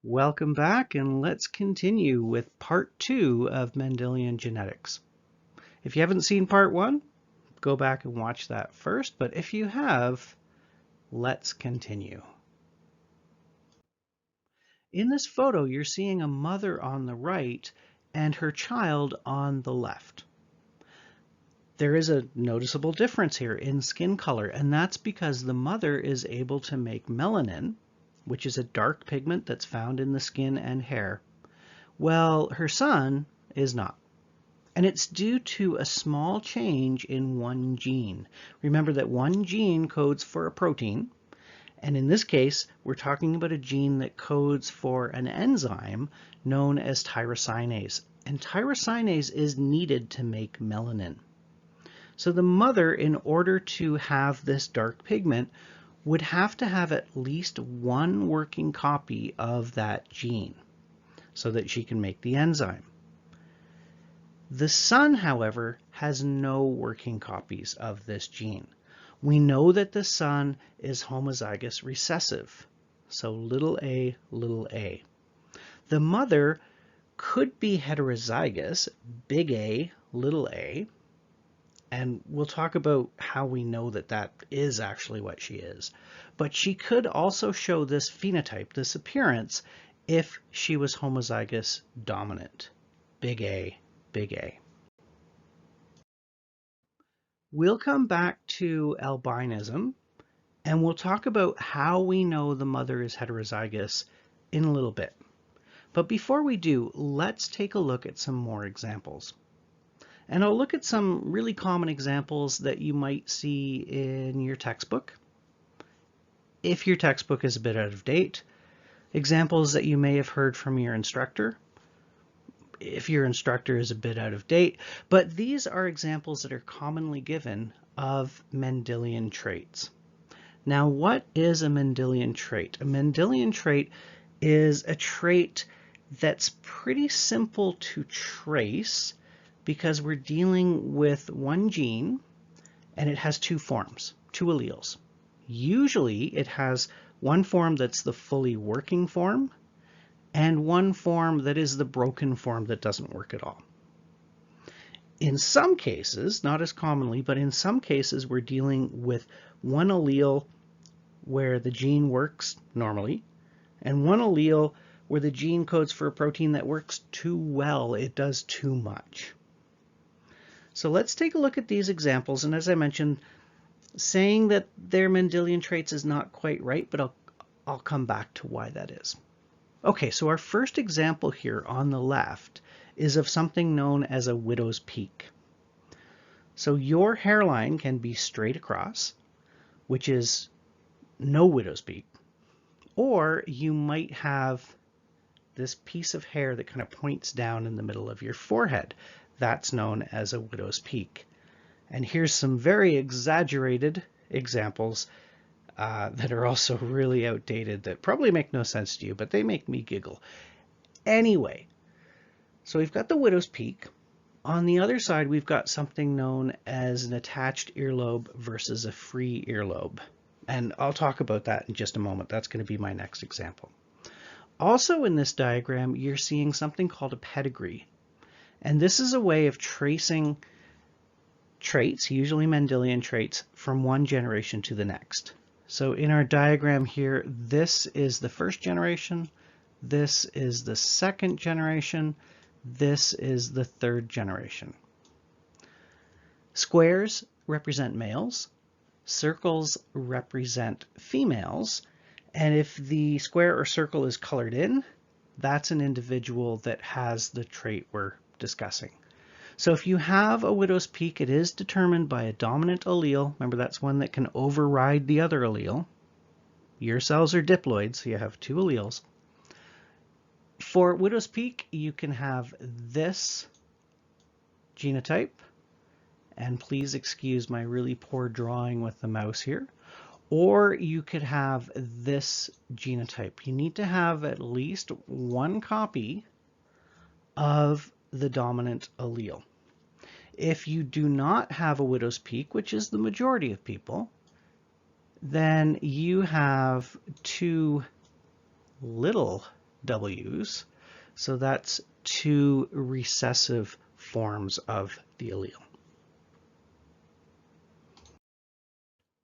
Welcome back, and let's continue with part 2 of Mendelian genetics. If you haven't seen part 1, go back and watch that first, but if you have, let's continue. In this photo, you're seeing a mother on the right and her child on the left. There is a noticeable difference here in skin color, and that's because the mother is able to make melanin, which is a dark pigment that's found in the skin and hair. Well, her son is not. And it's due to a small change in one gene. Remember that one gene codes for a protein, and in this case, we're talking about a gene that codes for an enzyme known as tyrosinase. And tyrosinase is needed to make melanin. So the mother, in order to have this dark pigment, would have to have at least one working copy of that gene so that she can make the enzyme. The son, however, has no working copies of this gene. We know that the son is homozygous recessive, so little a, little a. The mother could be heterozygous, big A, little a, and we'll talk about how we know that that is actually what she is. But she could also show this phenotype, this appearance, if she was homozygous dominant, big A, big A. We'll come back to albinism, and we'll talk about how we know the mother is heterozygous in a little bit. But before we do, let's take a look at some more examples. And I'll look at some really common examples that you might see in your textbook. If your textbook is a bit out of date, examples that you may have heard from your instructor, if your instructor is a bit out of date, but these are examples that are commonly given of Mendelian traits. Now, what is a Mendelian trait? A Mendelian trait is a trait that's pretty simple to trace because we're dealing with one gene and it has two forms, two alleles. Usually it has one form that's the fully working form and one form that is the broken form that doesn't work at all. In some cases, not as commonly, but in some cases we're dealing with one allele where the gene works normally and one allele where the gene codes for a protein that works too well, it does too much. So let's take a look at these examples, and as I mentioned, saying that they're Mendelian traits is not quite right, but I'll come back to why that is. Okay, so our first example here on the left is of something known as a widow's peak. So your hairline can be straight across, which is no widow's peak, or you might have this piece of hair that kind of points down in the middle of your forehead. That's known as a widow's peak. And here's some very exaggerated examples that are also really outdated that probably make no sense to you, but they make me giggle. Anyway, so we've got the widow's peak. On the other side, we've got something known as an attached earlobe versus a free earlobe. And I'll talk about that in just a moment. That's going to be my next example. Also in this diagram, you're seeing something called a pedigree. And this is a way of tracing traits, usually Mendelian traits, from one generation to the next. So in our diagram here, this is the first generation, this is the second generation, this is the third generation. Squares represent males, circles represent females, and if the square or circle is colored in, that's an individual that has the trait we're discussing. So if you have a widow's peak, it is determined by a dominant allele. Remember, that's one that can override the other allele. Your cells are diploid, so you have two alleles. For widow's peak, you can have this genotype, and please excuse my really poor drawing with the mouse here, or you could have this genotype. You need to have at least one copy of the dominant allele. If you do not have a widow's peak, which is the majority of people, then you have too little Ws. So that's two recessive forms of the allele.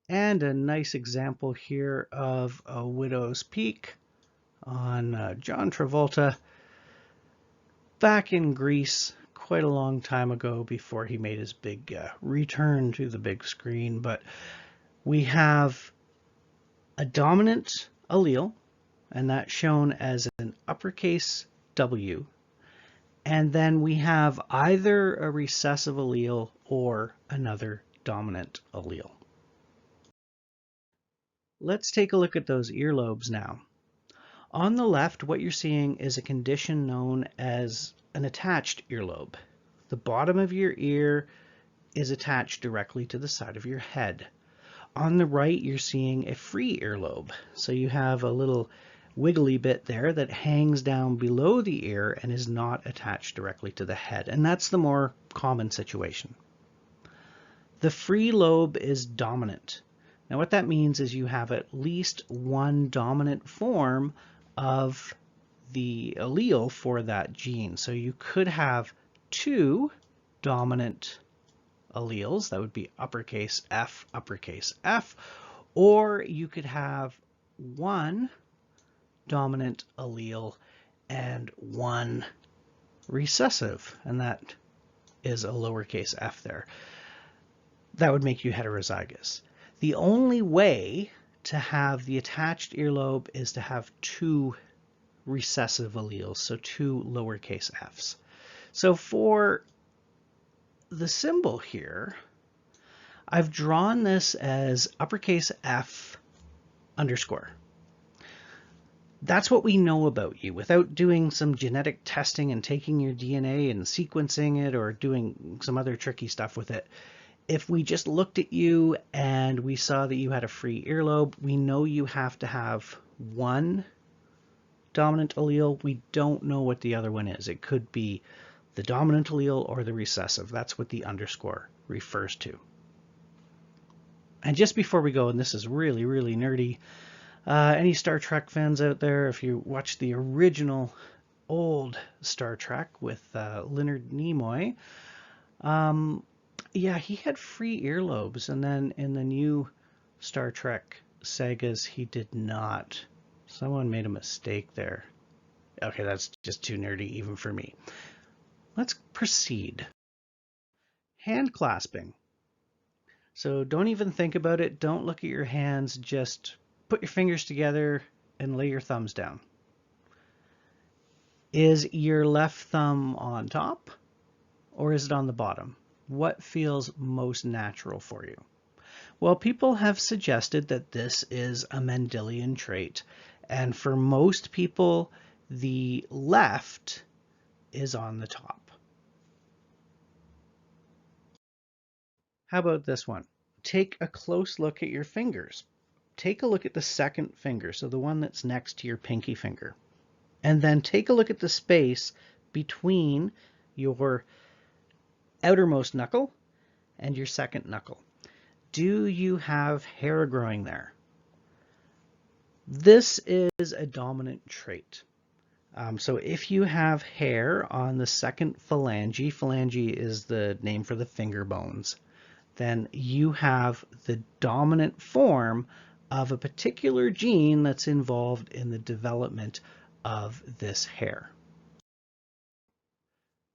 And a nice example here of a widow's peak on John Travolta back in Greece quite a long time ago before he made his big return to the big screen. But we have a dominant allele, and that's shown as an uppercase W. And then we have either a recessive allele or another dominant allele. Let's take a look at those earlobes now. On the left, what you're seeing is a condition known as an attached earlobe. The bottom of your ear is attached directly to the side of your head. On the right, you're seeing a free earlobe. So you have a little wiggly bit there that hangs down below the ear and is not attached directly to the head. And that's the more common situation. The free lobe is dominant. Now what that means is you have at least one dominant form of the allele for that gene. So you could have two dominant alleles, that would be uppercase F, or you could have one dominant allele and one recessive, and that is a lowercase f there. That would make you heterozygous. The only way to have the attached earlobe is to have two recessive alleles, so two lowercase f's. So for the symbol here, I've drawn this as uppercase F underscore. That's what we know about you without doing some genetic testing and taking your DNA and sequencing it or doing some other tricky stuff with it. If we just looked at you and we saw that you had a free earlobe, we know you have to have one dominant allele. We don't know what the other one is. It could be the dominant allele or the recessive. That's what the underscore refers to. And just before we go, and this is really, really nerdy, any Star Trek fans out there, if you watch the original old Star Trek with Leonard Nimoy, yeah, he had free earlobes, and then in the new Star Trek sagas, he did not. Someone made a mistake there. Okay, that's just too nerdy even for me. Let's proceed. Hand clasping. So don't even think about it. Don't look at your hands. Just put your fingers together and lay your thumbs down. Is your left thumb on top or is it on the bottom? What feels most natural for you? Well, people have suggested that this is a Mendelian trait, and for most people, the left is on the top. How about this one? Take a close look at your fingers. Take a look at the second finger, so the one that's next to your pinky finger. And then take a look at the space between your outermost knuckle and your second knuckle. Do you have hair growing there? This is a dominant trait. So if you have hair on the second phalange is the name for the finger bones, then you have the dominant form of a particular gene that's involved in the development of this hair.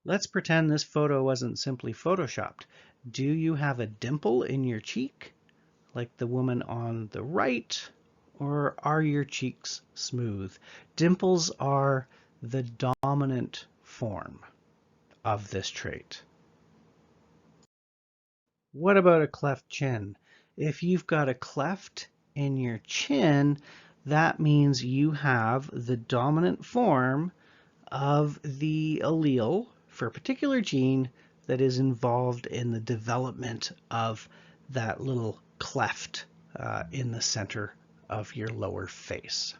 Let's pretend this photo wasn't simply photoshopped. Do you have a dimple in your cheek, like the woman on the right, or are your cheeks smooth? Dimples are the dominant form of this trait. What about a cleft chin? If you've got a cleft in your chin, that means you have the dominant form of the allele for a particular gene that is involved in the development of that little cleft in the center of your lower face.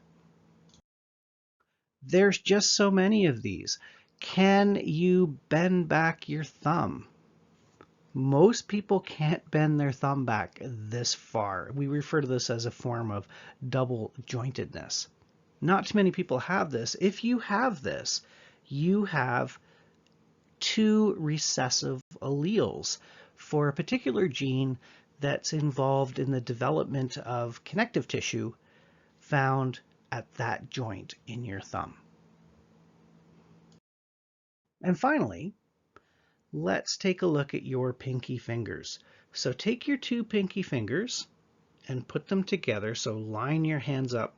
There's just so many of these. Can you bend back your thumb? Most people can't bend their thumb back this far. We refer to this as a form of double jointedness. Not too many people have this. If you have this, you have two recessive alleles for a particular gene that's involved in the development of connective tissue found at that joint in your thumb. And finally, let's take a look at your pinky fingers. So take your two pinky fingers and put them together. So line your hands up.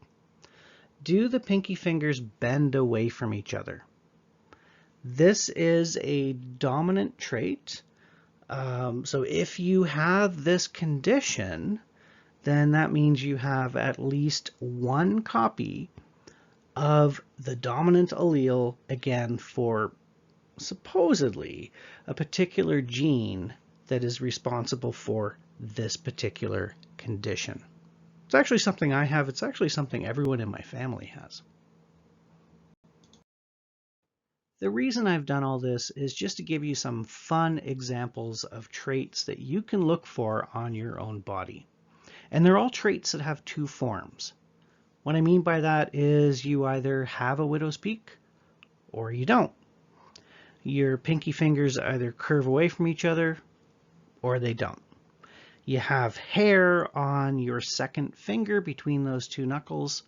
Do the pinky fingers bend away from each other? This is a dominant trait. So if you have this condition, then that means you have at least one copy of the dominant allele, again, for supposedly a particular gene that is responsible for this particular condition. It's actually something I have. It's actually something everyone in my family has. The reason I've done all this is just to give you some fun examples of traits that you can look for on your own body. And they're all traits that have two forms. What I mean by that is you either have a widow's peak or you don't. Your pinky fingers either curve away from each other or they don't. You have hair on your second finger between those two knuckles,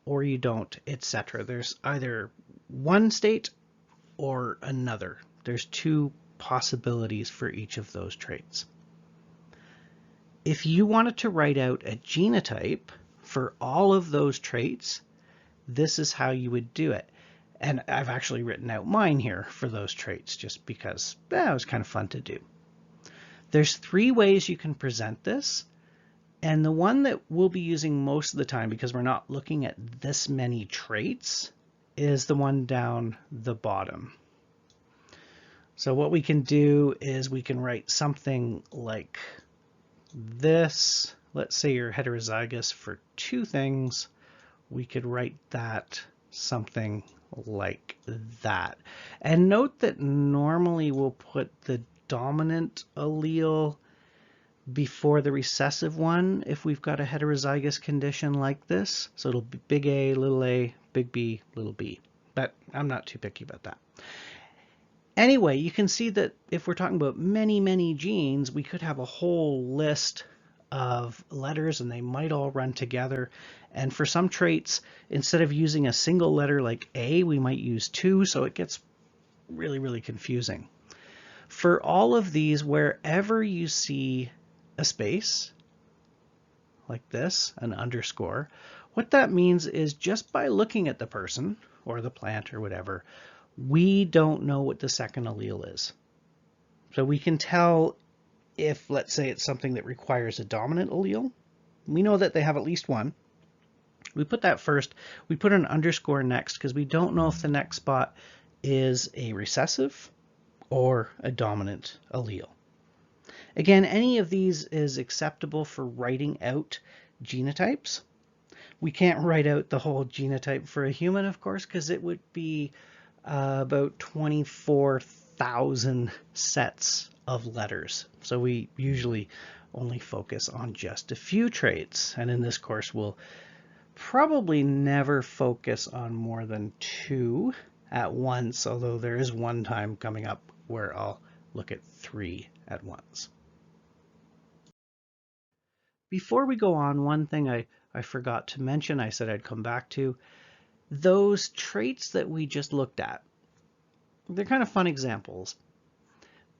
or you don't, etc. There's either one state or another. There's two possibilities for each of those traits. If you wanted to write out a genotype for all of those traits, this is how you would do it. And I've actually written out mine here for those traits just because it was kind of fun to do. There's three ways you can present this, and the one that we'll be using most of the time, because we're not looking at this many traits, is the one down the bottom. So what we can do is we can write something like this. Let's say you're heterozygous for two things. We could write that something like that. And note that normally we'll put the dominant allele before the recessive one if we've got a heterozygous condition like this. So it'll be big A, big B, little b. But I'm not too picky about that. Anyway, you can see that if we're talking about many, many genes, we could have a whole list of letters and they might all run together. And for some traits, instead of using a single letter like A, we might use two, so it gets really, really confusing. For all of these, wherever you see a space, like this, an underscore, what that means is just by looking at the person or the plant or whatever, we don't know what the second allele is. So we can tell if, let's say, it's something that requires a dominant allele. We know that they have at least one. We put that first. We put an underscore next because we don't know if the next spot is a recessive or a dominant allele. Again, any of these is acceptable for writing out genotypes. We can't write out the whole genotype for a human, of course, because it would be about 24,000 sets of letters. So we usually only focus on just a few traits. And in this course, we'll probably never focus on more than two at once, although there is one time coming up where I'll look at three at once. Before we go on, one thing I forgot to mention, I said I'd come back to, those traits that we just looked at. They're kind of fun examples,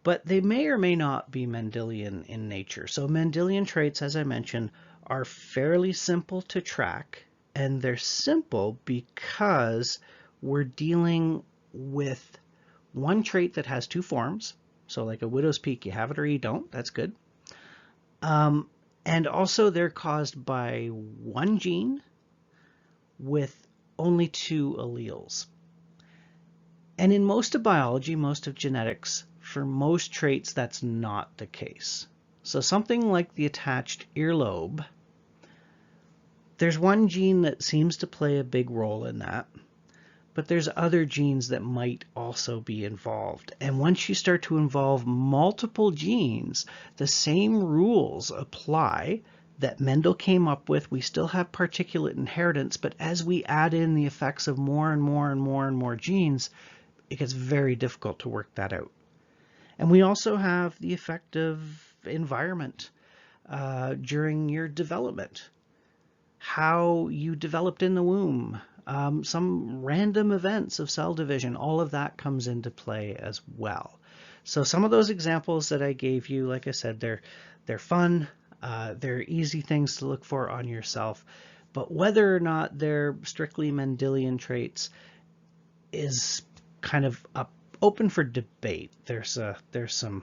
but they may or may not be Mendelian in nature. So Mendelian traits, as I mentioned, are fairly simple to track, and they're simple because we're dealing with one trait that has two forms. So like a widow's peak, you have it or you don't. That's good. And also they're caused by one gene with only two alleles. And in most of biology, most of genetics, for most traits, that's not the case. So something like the attached earlobe, there's one gene that seems to play a big role in that, but there's other genes that might also be involved. And once you start to involve multiple genes, the same rules apply that Mendel came up with. We still have particulate inheritance, but as we add in the effects of more and more and more and more genes, it gets very difficult to work that out. And we also have the effect of environment during your development, how you developed in the womb, some random events of cell division, all of that comes into play as well. So some of those examples that I gave you, like I said, they're fun, they're easy things to look for on yourself, but whether or not they're strictly Mendelian traits is kind of open for debate. There's some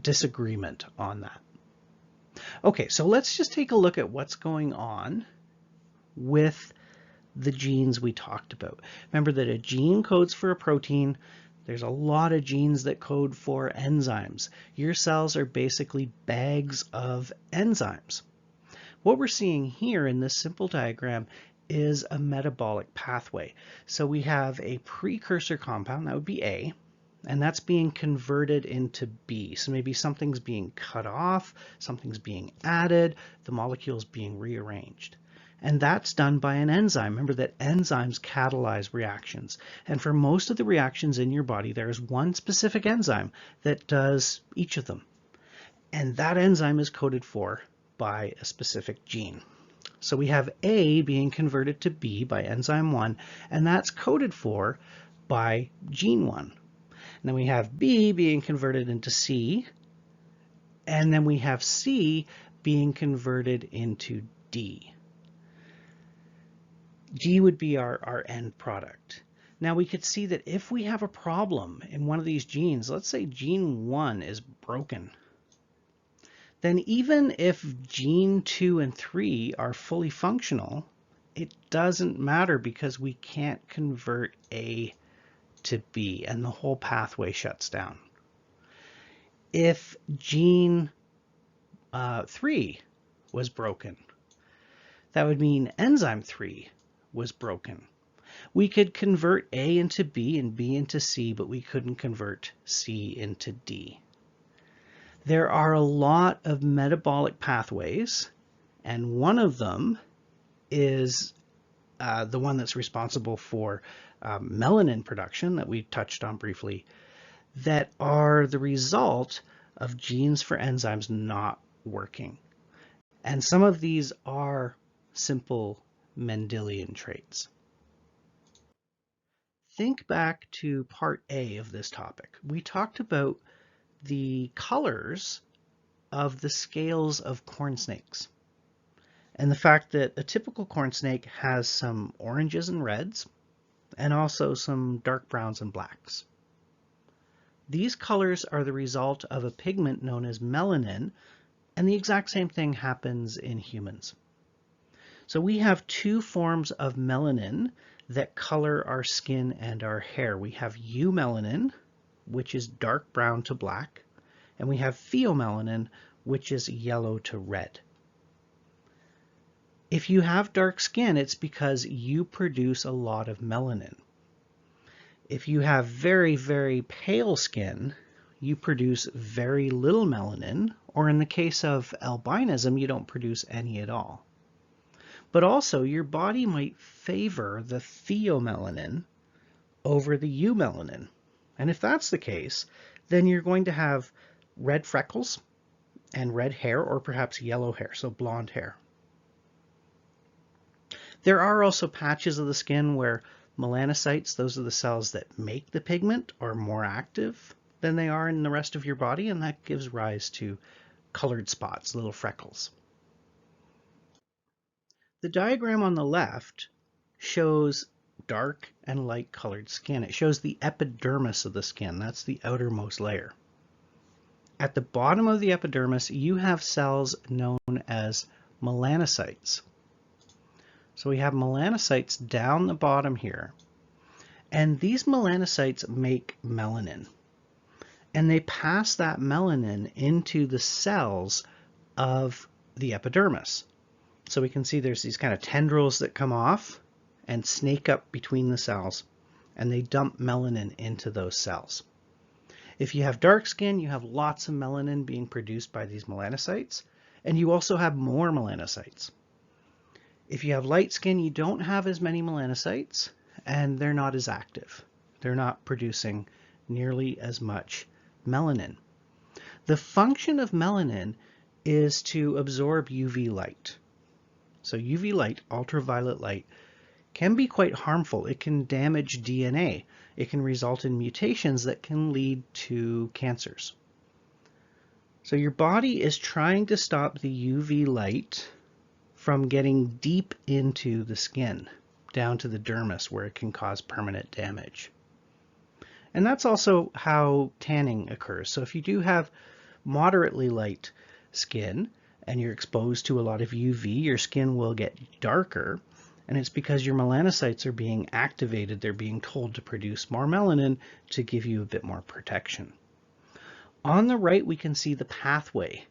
disagreement on that. Okay, so let's just take a look at what's going on with the genes we talked about. Remember that a gene codes for a protein. There's a lot of genes that code for enzymes. Your cells are basically bags of enzymes. What we're seeing here in this simple diagram is a metabolic pathway. So we have a precursor compound, that would be A, and that's being converted into B. So maybe something's being cut off, something's being added, the molecule's being rearranged. And that's done by an enzyme. Remember that enzymes catalyze reactions. And for most of the reactions in your body, there is one specific enzyme that does each of them. And that enzyme is coded for by a specific gene. So we have A being converted to B by enzyme 1, and that's coded for by gene 1. And then we have B being converted into C, and then we have C being converted into D. G would be our end product. Now we could see that if we have a problem in one of these genes, let's say gene 1 is broken, then even if gene 2 and 3 are fully functional, it doesn't matter because we can't convert A to B and the whole pathway shuts down. If gene 3 was broken, that would mean enzyme 3 was broken. We could convert A into B and B into C, but we couldn't convert C into D. There are a lot of metabolic pathways, and one of them is the one that's responsible for melanin production that we touched on briefly, that are the result of genes for enzymes not working. And some of these are simple Mendelian traits. Think back to part A of this topic. We talked about the colors of the scales of corn snakes and the fact that a typical corn snake has some oranges and reds and also some dark browns and blacks. These colors are the result of a pigment known as melanin, and the exact same thing happens in humans. So we have two forms of melanin that color our skin and our hair. We have eumelanin, which is dark brown to black, and we have pheomelanin, which is yellow to red. If you have dark skin, it's because you produce a lot of melanin. If you have very, very pale skin, you produce very little melanin, or in the case of albinism, you don't produce any at all. But also, your body might favor the pheomelanin over the eumelanin. And if that's the case, then you're going to have red freckles and red hair, or perhaps yellow hair, so blonde hair. There are also patches of the skin where melanocytes, those are the cells that make the pigment, are more active than they are in the rest of your body, and that gives rise to colored spots, little freckles. The diagram on the left shows dark and light colored skin. It shows the epidermis of the skin. That's the outermost layer. At the bottom of the epidermis, you have cells known as melanocytes. So we have melanocytes down the bottom here. And these melanocytes make melanin. And they pass that melanin into the cells of the epidermis. So we can see there's these kind of tendrils that come off and snake up between the cells, and they dump melanin into those cells. If you have dark skin, you have lots of melanin being produced by these melanocytes. And you also have more melanocytes. If you have light skin, you don't have as many melanocytes, and they're not as active. They're not producing nearly as much melanin. The function of melanin is to absorb UV light. So UV light, ultraviolet light, can be quite harmful. It can damage DNA. It can result in mutations that can lead to cancers. So your body is trying to stop the UV light from getting deep into the skin, down to the dermis, where it can cause permanent damage. And that's also how tanning occurs. So if you do have moderately light skin and you're exposed to a lot of UV, your skin will get darker. And it's because your melanocytes are being activated. They're being told to produce more melanin to give you a bit more protection. On the right, we can see the pathway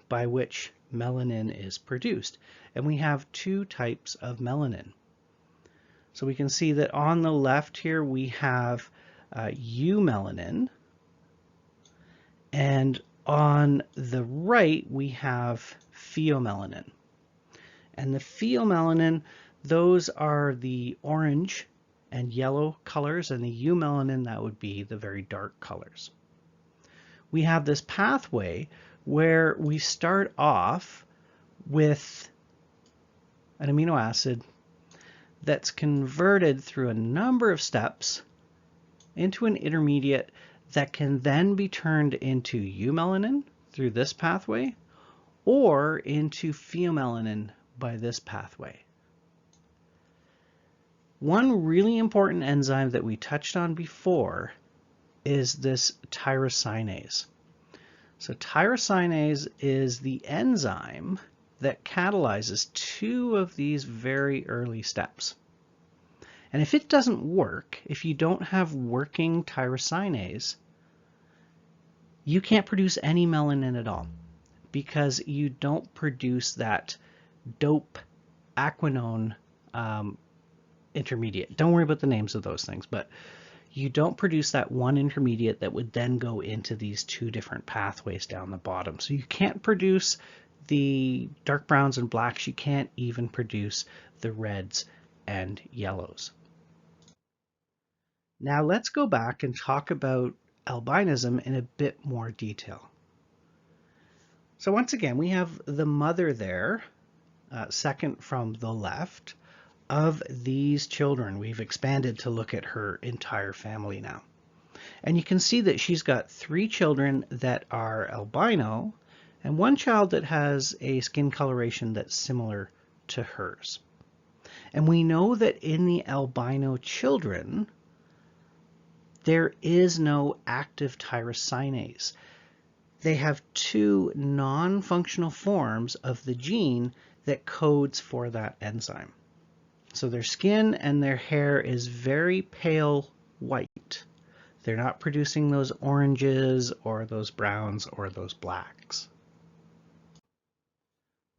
by which melanin is produced. And we have two types of melanin. So we can see that on the left here, we have eumelanin. And on the right, we have pheomelanin. And the pheomelanin, those are the orange and yellow colors, and the eumelanin, that would be the very dark colors. We have this pathway where we start off with an amino acid that's converted through a number of steps into an intermediate that can then be turned into eumelanin through this pathway or into pheomelanin by this pathway. One really important enzyme that we touched on before is this tyrosinase. So tyrosinase is the enzyme that catalyzes two of these very early steps. And if it doesn't work, if you don't have working tyrosinase, you can't produce any melanin at all because you don't produce that dope aquinone intermediate. Don't worry about the names of those things, but you don't produce that one intermediate that would then go into these two different pathways down the bottom. So you can't produce the dark browns and blacks. You can't even produce the reds and yellows. Now let's go back and talk about albinism in a bit more detail. So once again, we have the mother there, second from the left, of these children. We've expanded to look at her entire family now. And you can see that she's got 3 children that are albino and 1 child that has a skin coloration that's similar to hers. And we know that in the albino children, there is no active tyrosinase. They have 2 non-functional forms of the gene that codes for that enzyme. So their skin and their hair is very pale white. They're not producing those oranges or those browns or those blacks.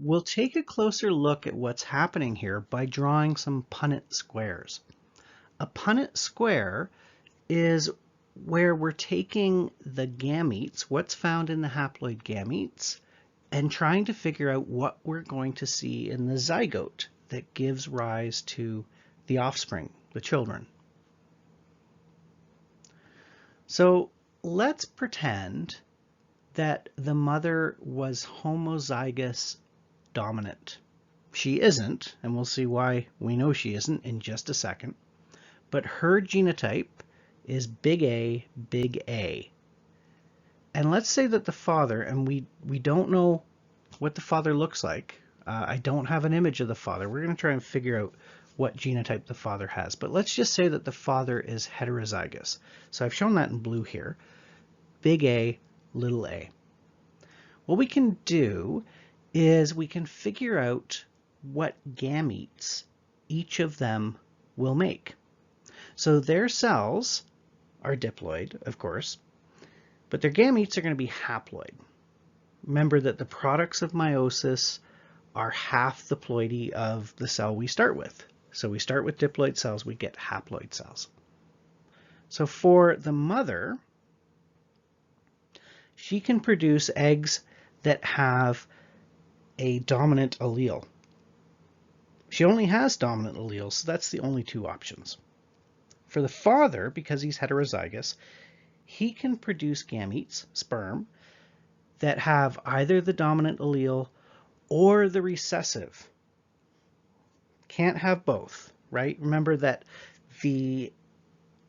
We'll take a closer look at what's happening here by drawing some Punnett squares. A Punnett square is where we're taking the gametes, what's found in the haploid gametes, and trying to figure out what we're going to see in the zygote that gives rise to the offspring, the children. So let's pretend that the mother was homozygous dominant. She isn't, and we'll see why we know she isn't in just a second, but her genotype is big A, big A. And let's say that the father, and we don't know what the father looks like. I don't have an image of the father. We're going to try and figure out what genotype the father has. But let's just say that the father is heterozygous. So I've shown that in blue here. Big A, little a. What we can do is we can figure out what gametes each of them will make. So their cells are diploid, of course, but their gametes are going to be haploid. Remember that the products of meiosis are half the ploidy of the cell we start with. So we start with diploid cells, we get haploid cells. So for the mother, she can produce eggs that have a dominant allele. She only has dominant alleles, so that's the only two options. For the father, because he's heterozygous, he can produce gametes, sperm, that have either the dominant allele or the recessive. Can't have both, right? Remember that the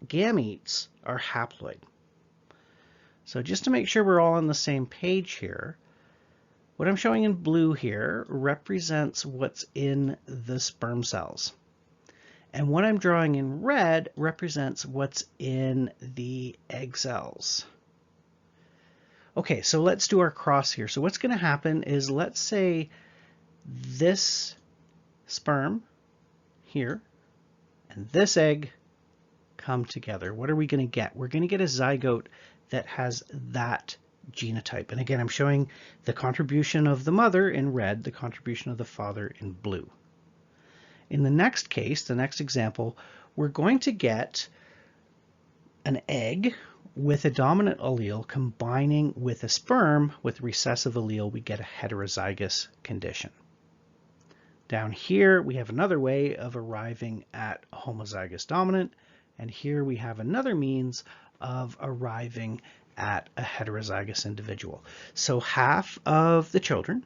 gametes are haploid. So just to make sure we're all on the same page here, what I'm showing in blue here represents what's in the sperm cells. And what I'm drawing in red represents what's in the egg cells. Okay, so let's do our cross here. So what's going to happen is, let's say this sperm here and this egg come together. What are we going to get? We're going to get a zygote that has that genotype. And again, I'm showing the contribution of the mother in red, the contribution of the father in blue. In the next case, the next example, we're going to get an egg with a dominant allele combining with a sperm with a recessive allele. We get a heterozygous condition. Down here, we have another way of arriving at homozygous dominant, and here we have another means of arriving at a heterozygous individual. So half of the children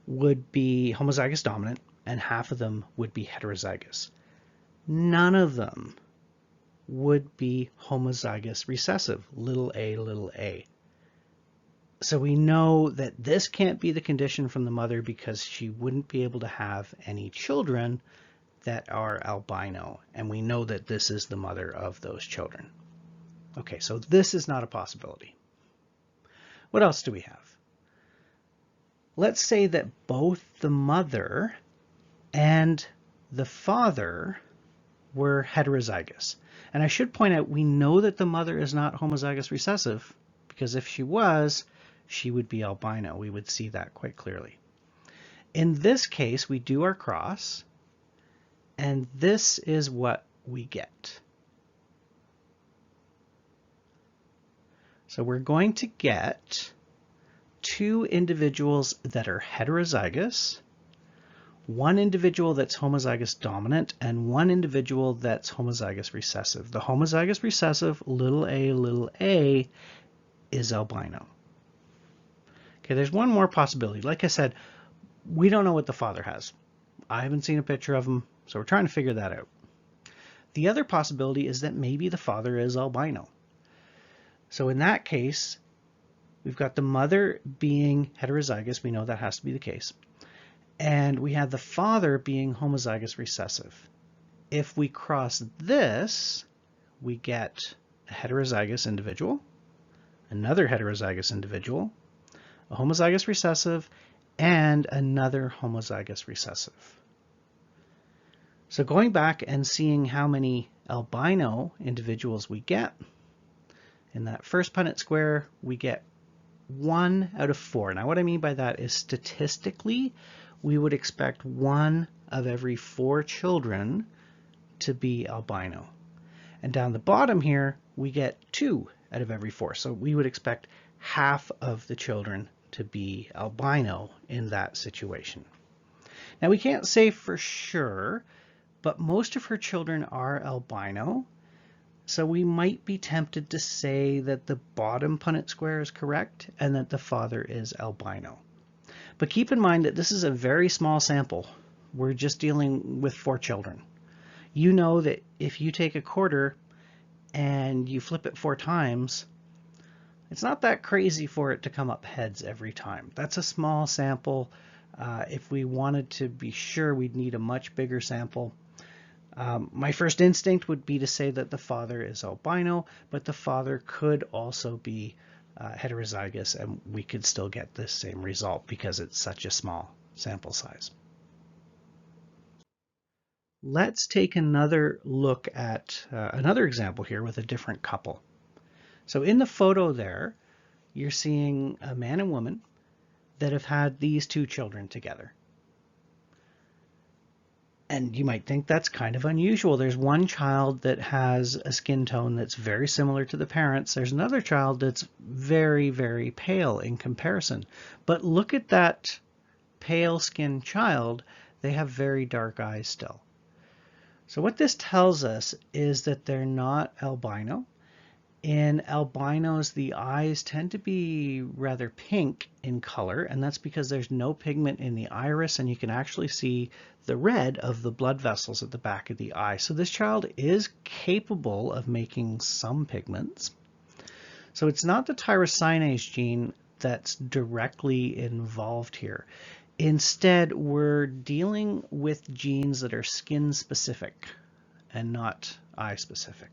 would be homozygous dominant, and half of them would be heterozygous. None of them would be homozygous recessive, little a. So we know that this can't be the condition from the mother, because she wouldn't be able to have any children that are albino, and we know that this is the mother of those children. Okay, so this is not a possibility. What else do we have? Let's say that both the mother and the father were heterozygous. And I should point out, we know that the mother is not homozygous recessive, because if she was, she would be albino. We would see that quite clearly. In this case, we do our cross, and this is what we get. So we're going to get two individuals that are heterozygous, one individual that's homozygous dominant, and one individual that's homozygous recessive. The homozygous recessive, little a, is albino. Okay, there's one more possibility. Like I said, we don't know what the father has. I haven't seen a picture of him, so we're trying to figure that out. The other possibility is that maybe the father is albino. So in that case, we've got the mother being heterozygous. We know that has to be the case. And we have the father being homozygous recessive. If we cross this, we get a heterozygous individual, another heterozygous individual, a homozygous recessive, and another homozygous recessive. So going back and seeing how many albino individuals we get, in that first Punnett square, we get 1 out of 4. Now what I mean by that is, statistically, we would expect 1 of every 4 children to be albino. And down the bottom here, we get 2 out of every 4. So we would expect half of the children to be albino in that situation. Now we can't say for sure, but most of her children are albino. So we might be tempted to say that the bottom Punnett square is correct and that the father is albino. But keep in mind that this is a very small sample. We're just dealing with 4 children. You know that if you take a quarter and you flip it 4 times, it's not that crazy for it to come up heads every time. That's a small sample. If we wanted to be sure, we'd need a much bigger sample. My first instinct would be to say that the father is albino, but the father could also be heterozygous, and we could still get this same result because it's such a small sample size. Let's take another look at another example here with a different couple. So in the photo there, you're seeing a man and woman that have had these 2 children together. And you might think that's kind of unusual. There's one child that has a skin tone that's very similar to the parents. There's another child that's very, very pale in comparison. But look at that pale-skinned child, they have very dark eyes still. So what this tells us is that they're not albino. In albinos, the eyes tend to be rather pink in color, and that's because there's no pigment in the iris, and you can actually see the red of the blood vessels at the back of the eye. So this child is capable of making some pigments. So it's not the tyrosinase gene that's directly involved here. Instead, we're dealing with genes that are skin specific and not eye specific.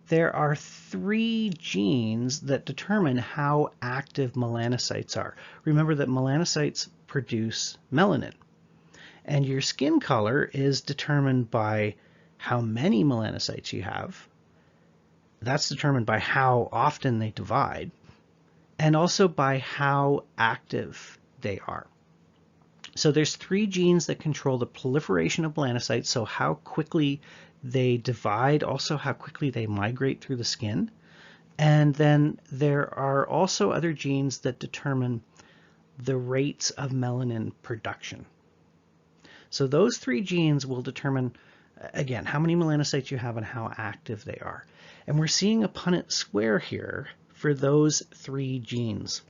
There are 3 genes that determine how active melanocytes are. Remember that melanocytes produce melanin, and your skin color is determined by how many melanocytes you have. That's determined by how often they divide, and also by how active they are. So there's 3 genes that control the proliferation of melanocytes, so how quickly they divide, also how quickly they migrate through the skin. And then there are also other genes that determine the rates of melanin production. So those 3 genes will determine, again, how many melanocytes you have and how active they are. And we're seeing a Punnett square here for those 3 genes.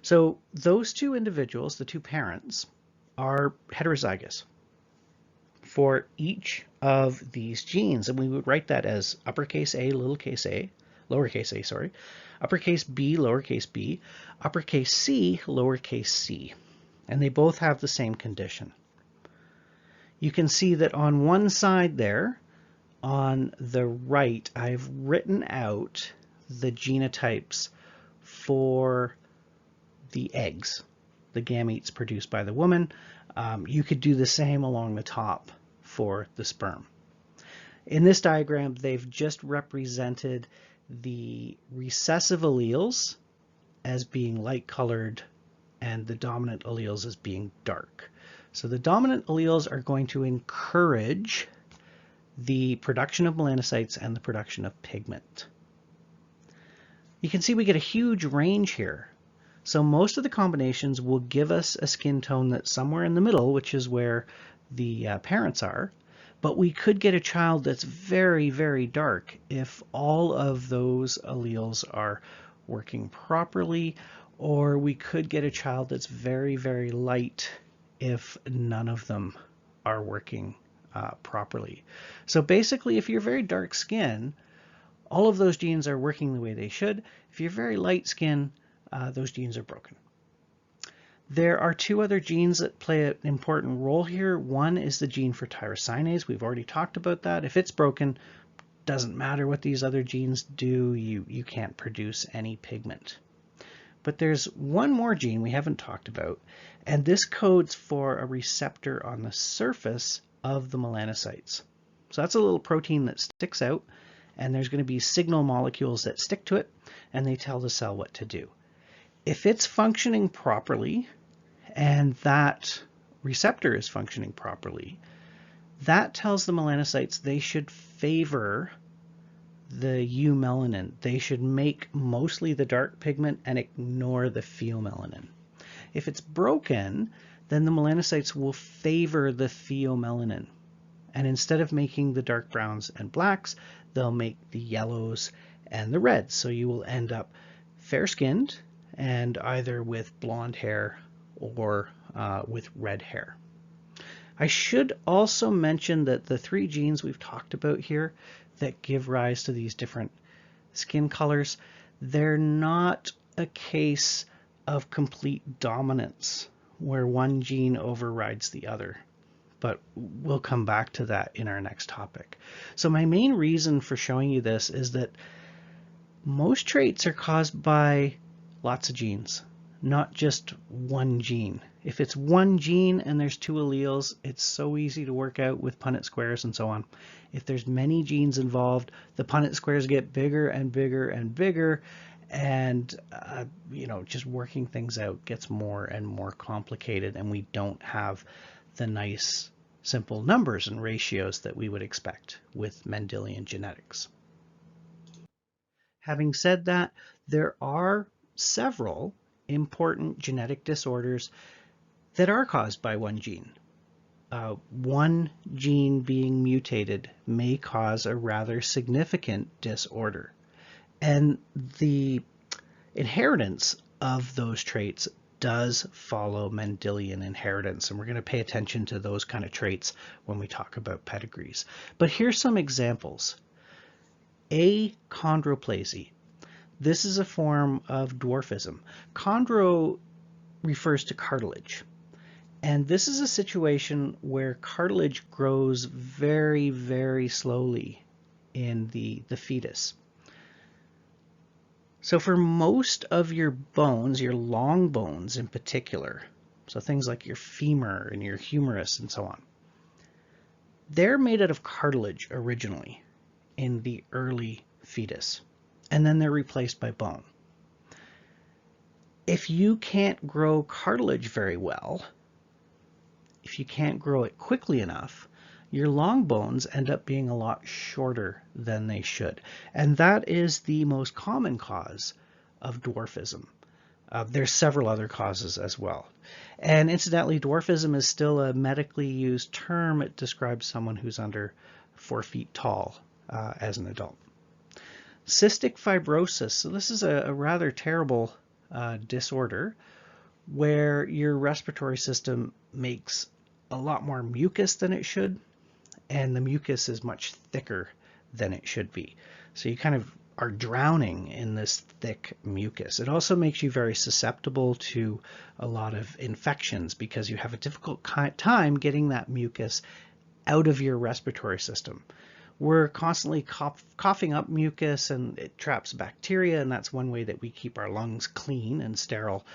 So those 2 individuals, the 2 parents, are heterozygous for each of these genes, and we would write that as uppercase A, lowercase a, sorry, uppercase B, lowercase b, uppercase C, lowercase c, and they both have the same condition. You can see that on one side there, on the right, I've written out the genotypes for the eggs, the gametes produced by the woman. You could do the same along the top for the sperm. In this diagram, they've just represented the recessive alleles as being light colored and the dominant alleles as being dark. So the dominant alleles are going to encourage the production of melanocytes and the production of pigment. You can see we get a huge range here. So most of the combinations will give us a skin tone that's somewhere in the middle, which is where the parents are, but we could get a child that's very, very dark if all of those alleles are working properly, or we could get a child that's very, very light if none of them are working properly. So basically, if you're very dark skin, all of those genes are working the way they should. If you're very light skin, those genes are broken. There are 2 other genes that play an important role here. One is the gene for tyrosinase. We've already talked about that. If it's broken, doesn't matter what these other genes do, you can't produce any pigment. But there's one more gene we haven't talked about, and this codes for a receptor on the surface of the melanocytes. So that's a little protein that sticks out, and there's going to be signal molecules that stick to it, and they tell the cell what to do. If it's functioning properly, and that receptor is functioning properly, that tells the melanocytes they should favor the eumelanin. They should make mostly the dark pigment and ignore the pheomelanin. If it's broken, then the melanocytes will favor the pheomelanin. And instead of making the dark browns and blacks, they'll make the yellows and the reds. So you will end up fair-skinned and either with blonde hair or with red hair. I should also mention that the 3 genes we've talked about here that give rise to these different skin colors, they're not a case of complete dominance where one gene overrides the other. But we'll come back to that in our next topic. So my main reason for showing you this is that most traits are caused by lots of genes, not just one gene. If it's one gene and there's 2 alleles, it's so easy to work out with Punnett squares and so on. If there's many genes involved, the Punnett squares get bigger and bigger and bigger, and just working things out gets more and more complicated, and we don't have the nice simple numbers and ratios that we would expect with Mendelian genetics. Having said that, there are several important genetic disorders that are caused by one gene. One gene being mutated may cause a rather significant disorder. And the inheritance of those traits does follow Mendelian inheritance, and we're going to pay attention to those kind of traits when we talk about pedigrees. But here's some examples. Achondroplasia. This is a form of dwarfism. Chondro refers to cartilage. And this is a situation where cartilage grows very, very slowly in the fetus. So for most of your bones, your long bones in particular, so things like your femur and your humerus and so on, they're made out of cartilage originally in the early fetus, and then they're replaced by bone. If you can't grow cartilage very well, if you can't grow it quickly enough, your long bones end up being a lot shorter than they should. And that is the most common cause of dwarfism. There's several other causes as well. And incidentally, dwarfism is still a medically used term. It describes someone who's under 4 feet tall as an adult. Cystic fibrosis. So this is a rather terrible disorder where your respiratory system makes a lot more mucus than it should, and the mucus is much thicker than it should be. So you kind of are drowning in this thick mucus. It also makes you very susceptible to a lot of infections because you have a difficult time getting that mucus out of your respiratory system. We're constantly coughing up mucus, and it traps bacteria, and that's one way that we keep our lungs clean and sterile.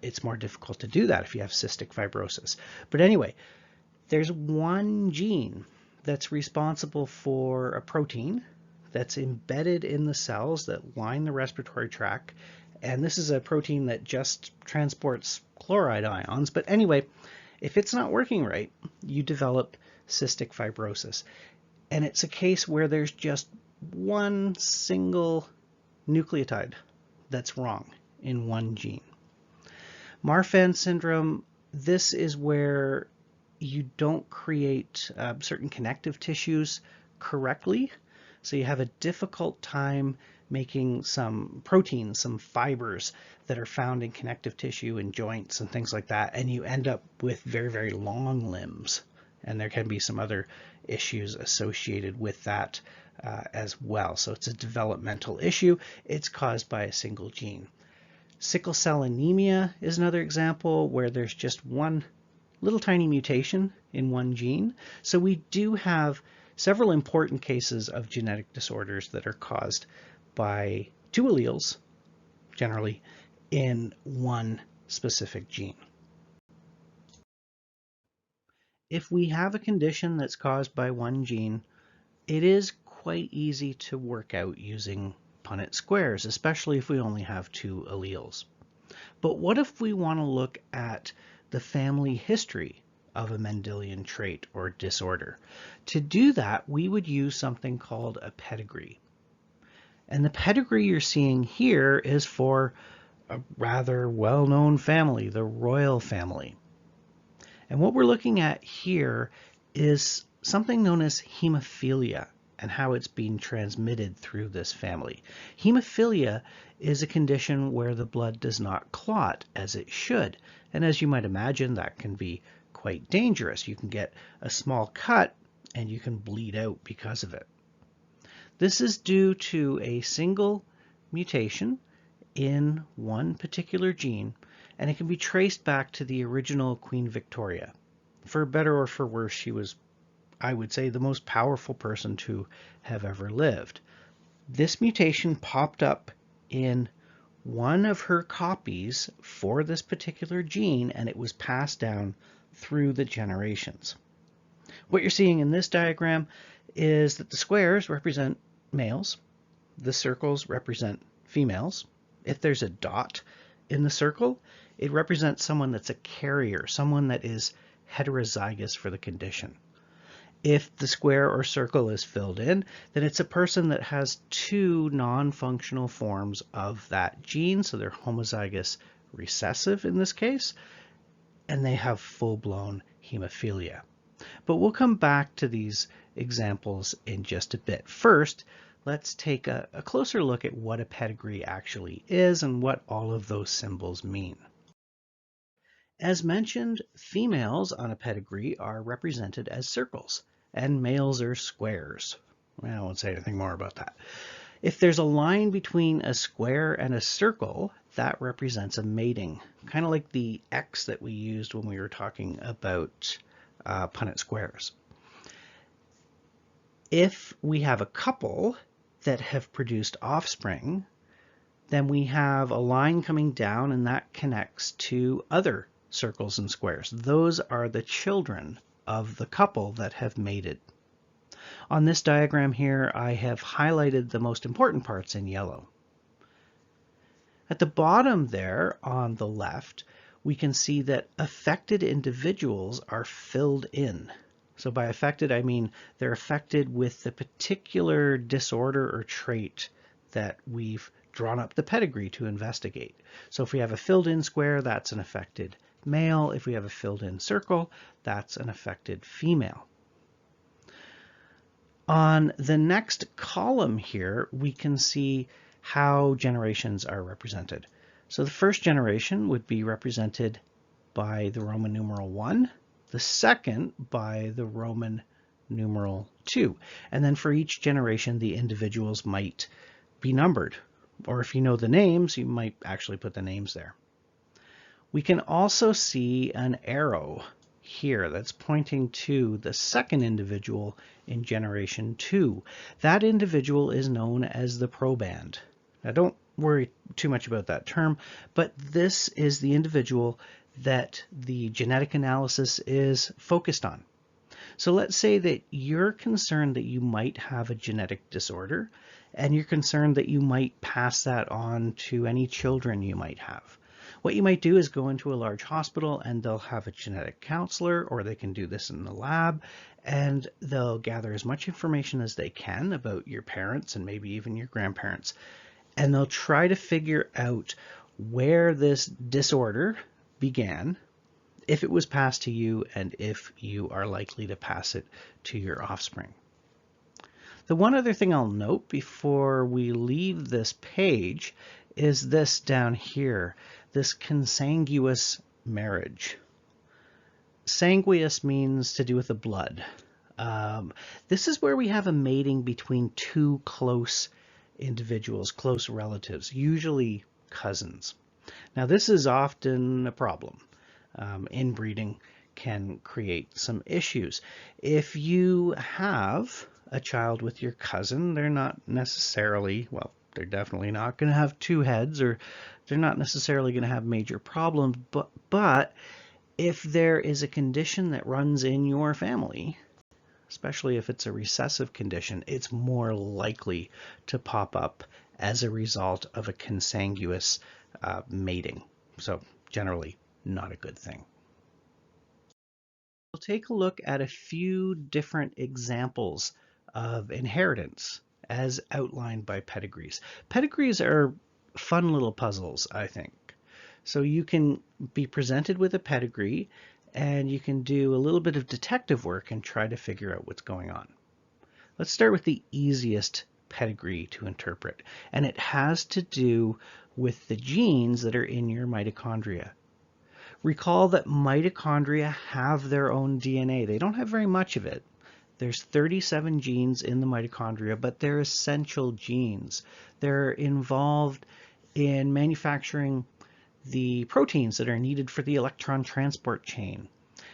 It's more difficult to do that if you have cystic fibrosis. But anyway, there's one gene that's responsible for a protein that's embedded in the cells that line the respiratory tract, and this is a protein that just transports chloride ions. But anyway, if it's not working right, you develop cystic fibrosis. And it's a case where there's just one single nucleotide that's wrong in one gene. Marfan syndrome, this is where you don't create certain connective tissues correctly. So you have a difficult time making some proteins, some fibers that are found in connective tissue and joints and things like that. And you end up with very, very long limbs. And there can be some other issues associated with that as well. So it's a developmental issue. It's caused by a single gene. Sickle cell anemia is another example where there's just one little tiny mutation in one gene. So we do have several important cases of genetic disorders that are caused by 2 alleles, generally, in one specific gene. If we have a condition that's caused by one gene, it is quite easy to work out using Punnett squares, especially if we only have 2 alleles. But what if we want to look at the family history of a Mendelian trait or disorder? To do that, we would use something called a pedigree. And the pedigree you're seeing here is for a rather well-known family, the royal family. And what we're looking at here is something known as hemophilia and how it's being transmitted through this family. Hemophilia is a condition where the blood does not clot as it should. And as you might imagine, that can be quite dangerous. You can get a small cut and you can bleed out because of it. This is due to a single mutation in one particular gene, and it can be traced back to the original Queen Victoria. For better or for worse, she was, I would say, the most powerful person to have ever lived. This mutation popped up in one of her copies for this particular gene, and it was passed down through the generations. What you're seeing in this diagram is that the squares represent males, the circles represent females. If there's a dot in the circle, it represents someone that's a carrier, someone that is heterozygous for the condition. If the square or circle is filled in, then it's a person that has 2 non-functional forms of that gene, so they're homozygous recessive in this case, and they have full-blown hemophilia. But we'll come back to these examples in just a bit. First, let's take a closer look at what a pedigree actually is and what all of those symbols mean. As mentioned, females on a pedigree are represented as circles, and males are squares. I won't say anything more about that. If there's a line between a square and a circle, that represents a mating, kind of like the X that we used when we were talking about Punnett squares. If we have a couple that have produced offspring, then we have a line coming down and that connects to other circles and squares. Those are the children of the couple that have mated. On this diagram here, I have highlighted the most important parts in yellow. At the bottom there on the left, we can see that affected individuals are filled in. So by affected, I mean they're affected with the particular disorder or trait that we've drawn up the pedigree to investigate. So if we have a filled in square, that's an affected male. If we have a filled in circle, that's an affected female. On the next column here, we can see how generations are represented. So the first generation would be represented by the Roman numeral 1, the second by the Roman numeral 2. And then for each generation, the individuals might be numbered. Or if you know the names, you might actually put the names there. We can also see an arrow here that's pointing to the second individual in generation 2. That individual is known as the proband. Now don't worry too much about that term, but this is the individual that the genetic analysis is focused on. So let's say that you're concerned that you might have a genetic disorder, and you're concerned that you might pass that on to any children you might have. What you might do is go into a large hospital and they'll have a genetic counselor, or they can do this in the lab, and they'll gather as much information as they can about your parents and maybe even your grandparents. And they'll try to figure out where this disorder began, if it was passed to you, and if you are likely to pass it to your offspring. The one other thing I'll note before we leave this page is this down here, this consanguous marriage. Sanguious means to do with the blood. This is where we have a mating between two close individuals, close relatives, usually cousins. Now this is often a problem. Inbreeding can create some issues. If you have a child with your cousin, they're not necessarily, well, they're definitely not going to have two heads, or they're not necessarily going to have major problems, but if there is a condition that runs in your family, especially if it's a recessive condition, it's more likely to pop up as a result of a consanguous mating. So generally not a good thing. We'll take a look at a few different examples of inheritance as outlined by pedigrees. Pedigrees are fun little puzzles, I think. So you can be presented with a pedigree and you can do a little bit of detective work and try to figure out what's going on. Let's start with the easiest pedigree to interpret, and it has to do with the genes that are in your mitochondria. Recall that mitochondria have their own DNA. They don't have very much of it. There's 37 genes in the mitochondria, but they're essential genes. They're involved in manufacturing the proteins that are needed for the electron transport chain.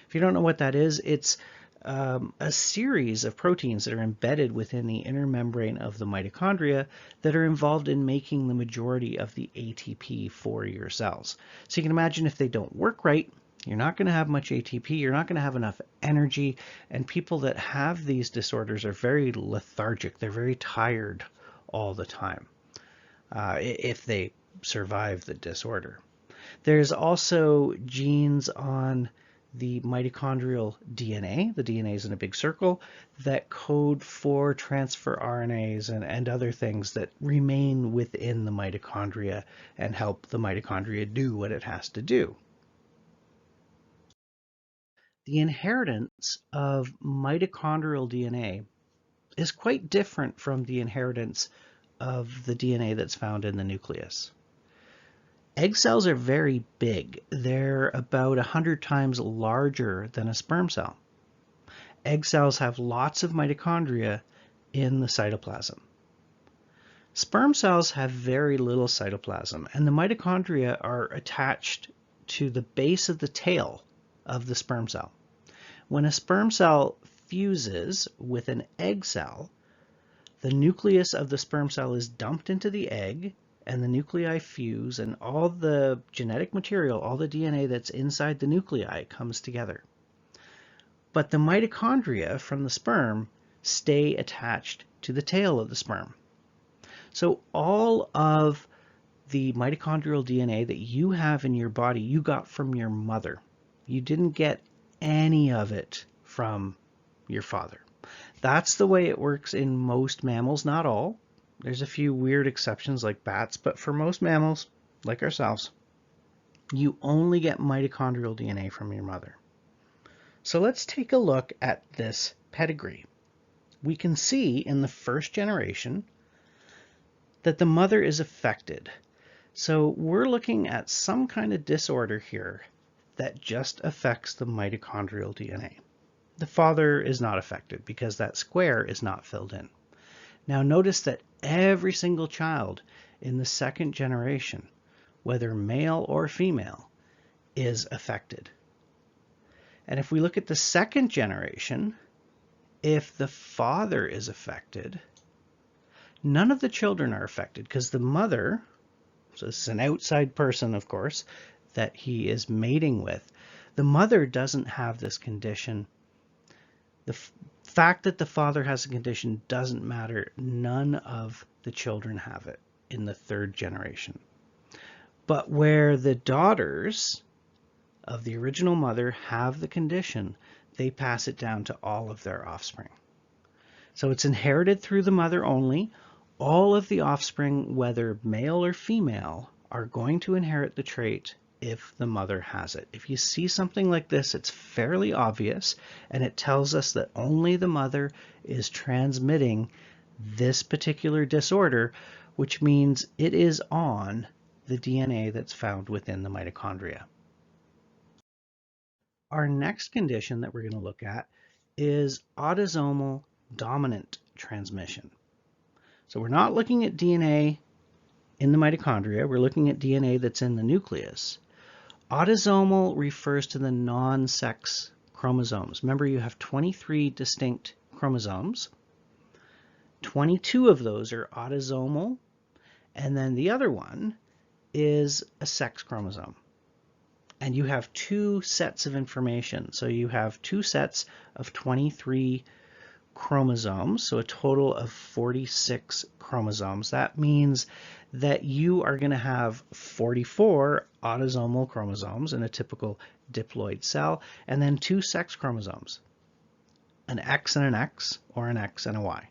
If you don't know what that is, it's a series of proteins that are embedded within the inner membrane of the mitochondria that are involved in making the majority of the ATP for your cells. So you can imagine if they don't work right, you're not going to have much ATP, you're not going to have enough energy, and people that have these disorders are very lethargic. They're very tired all the time if they survive the disorder. There's also genes on the mitochondrial DNA. The DNA is in a big circle that code for transfer RNAs and other things that remain within the mitochondria and help the mitochondria do what it has to do. The inheritance of mitochondrial DNA is quite different from the inheritance of the DNA that's found in the nucleus. Egg cells are very big. They're about 100 times larger than a sperm cell. Egg cells have lots of mitochondria in the cytoplasm. Sperm cells have very little cytoplasm, and the mitochondria are attached to the base of the tail of the sperm cell. When a sperm cell fuses with an egg cell, the nucleus of the sperm cell is dumped into the egg, and the nuclei fuse, and all the genetic material, all the DNA that's inside the nuclei comes together. But the mitochondria from the sperm stay attached to the tail of the sperm. So all of the mitochondrial DNA that you have in your body, you got from your mother. You didn't get any of it from your father. That's the way it works in most mammals, not all. There's a few weird exceptions like bats, but for most mammals, like ourselves, you only get mitochondrial DNA from your mother. So let's take a look at this pedigree. We can see in the first generation that the mother is affected. So we're looking at some kind of disorder here that just affects the mitochondrial DNA. The father is not affected because that square is not filled in. Now notice that every single child in the second generation, whether male or female, is affected. And if we look at the second generation, if the father is affected, none of the children are affected because the mother, so this is an outside person, of course, that he is mating with, the mother doesn't have this condition. The fact that the father has a condition doesn't matter. None of the children have it in the third generation. But where the daughters of the original mother have the condition, they pass it down to all of their offspring. So it's inherited through the mother only. All of the offspring, whether male or female, are going to inherit the trait if the mother has it. If you see something like this, it's fairly obvious, and it tells us that only the mother is transmitting this particular disorder, which means it is on the DNA that's found within the mitochondria. Our next condition that we're going to look at is autosomal dominant transmission. So we're not looking at DNA in the mitochondria, we're looking at DNA that's in the nucleus. Autosomal refers to the non-sex chromosomes. Remember, you have 23 distinct chromosomes. 22 of those are autosomal, and then the other one is a sex chromosome. And you have two sets of information. So you have two sets of 23 chromosomes, so a total of 46 chromosomes. That means that you are going to have 44 autosomal chromosomes in a typical diploid cell, and then two sex chromosomes, an X and an X, or an X and a Y.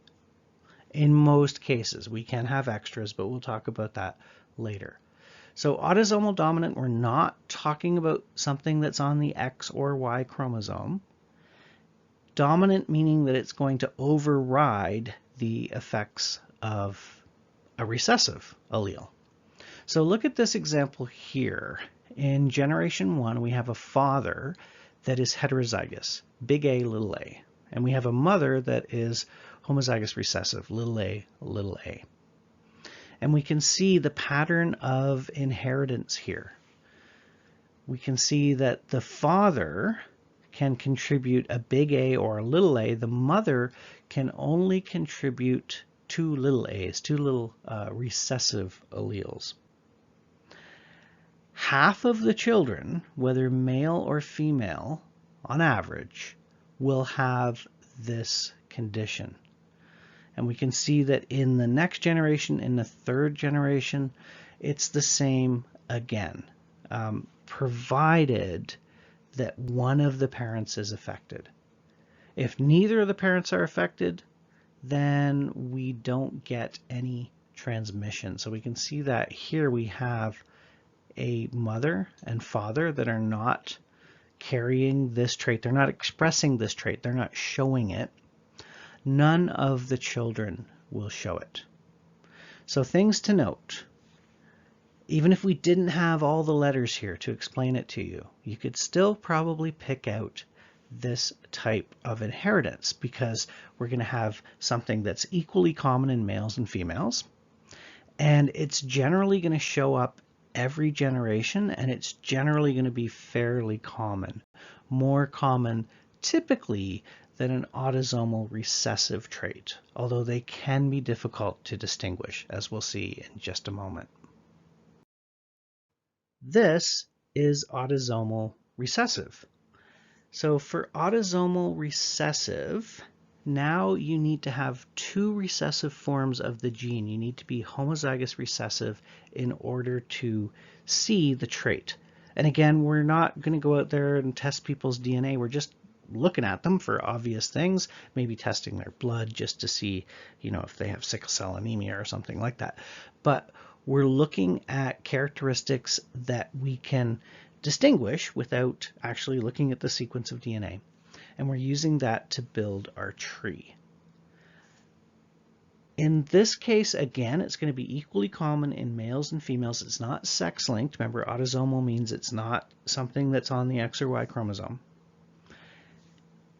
In most cases, we can have extras, but we'll talk about that later. So autosomal dominant, we're not talking about something that's on the X or Y chromosome. Dominant meaning that it's going to override the effects of a recessive allele. So look at this example here. In generation 1, we have a father that is heterozygous, big A, little a. And we have a mother that is homozygous recessive, little a, little a. And we can see the pattern of inheritance here. We can see that the father can contribute a big A or a little a. The mother can only contribute two little a's, two little recessive alleles. Half of the children, whether male or female, on average, will have this condition. And we can see that in the next generation, in the third generation, it's the same again, provided that one of the parents is affected. If neither of the parents are affected, then we don't get any transmission. So we can see that here we have a mother and father that are not carrying this trait. They're not expressing this trait. They're not showing it. None of the children will show it. So things to note. Even if we didn't have all the letters here to explain it to you, you could still probably pick out this type of inheritance because we're going to have something that's equally common in males and females, and it's generally going to show up every generation, and it's generally going to be fairly common, more common typically than an autosomal recessive trait, although they can be difficult to distinguish, as we'll see in just a moment. This is autosomal recessive. So for autosomal recessive, now you need to have two recessive forms of the gene. You need to be homozygous recessive in order to see the trait. And again, we're not going to go out there and test people's DNA. We're just looking at them for obvious things, maybe testing their blood just to see, if they have sickle cell anemia or something like that. But we're looking at characteristics that we can distinguish without actually looking at the sequence of DNA. And we're using that to build our tree. In this case, again, it's going to be equally common in males and females. It's not sex-linked. Remember, autosomal means it's not something that's on the X or Y chromosome.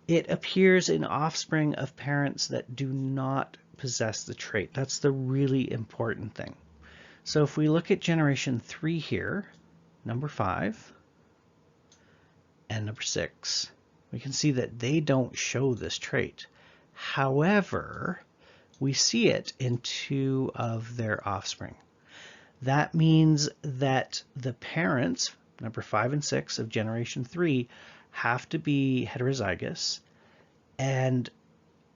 It appears in offspring of parents that do not possess the trait. That's the really important thing. So if we look at generation 3 here, number 5 and number 6, we can see that they don't show this trait. However, we see it in 2 of their offspring. That means that the parents, number 5 and 6 of generation 3, have to be heterozygous, and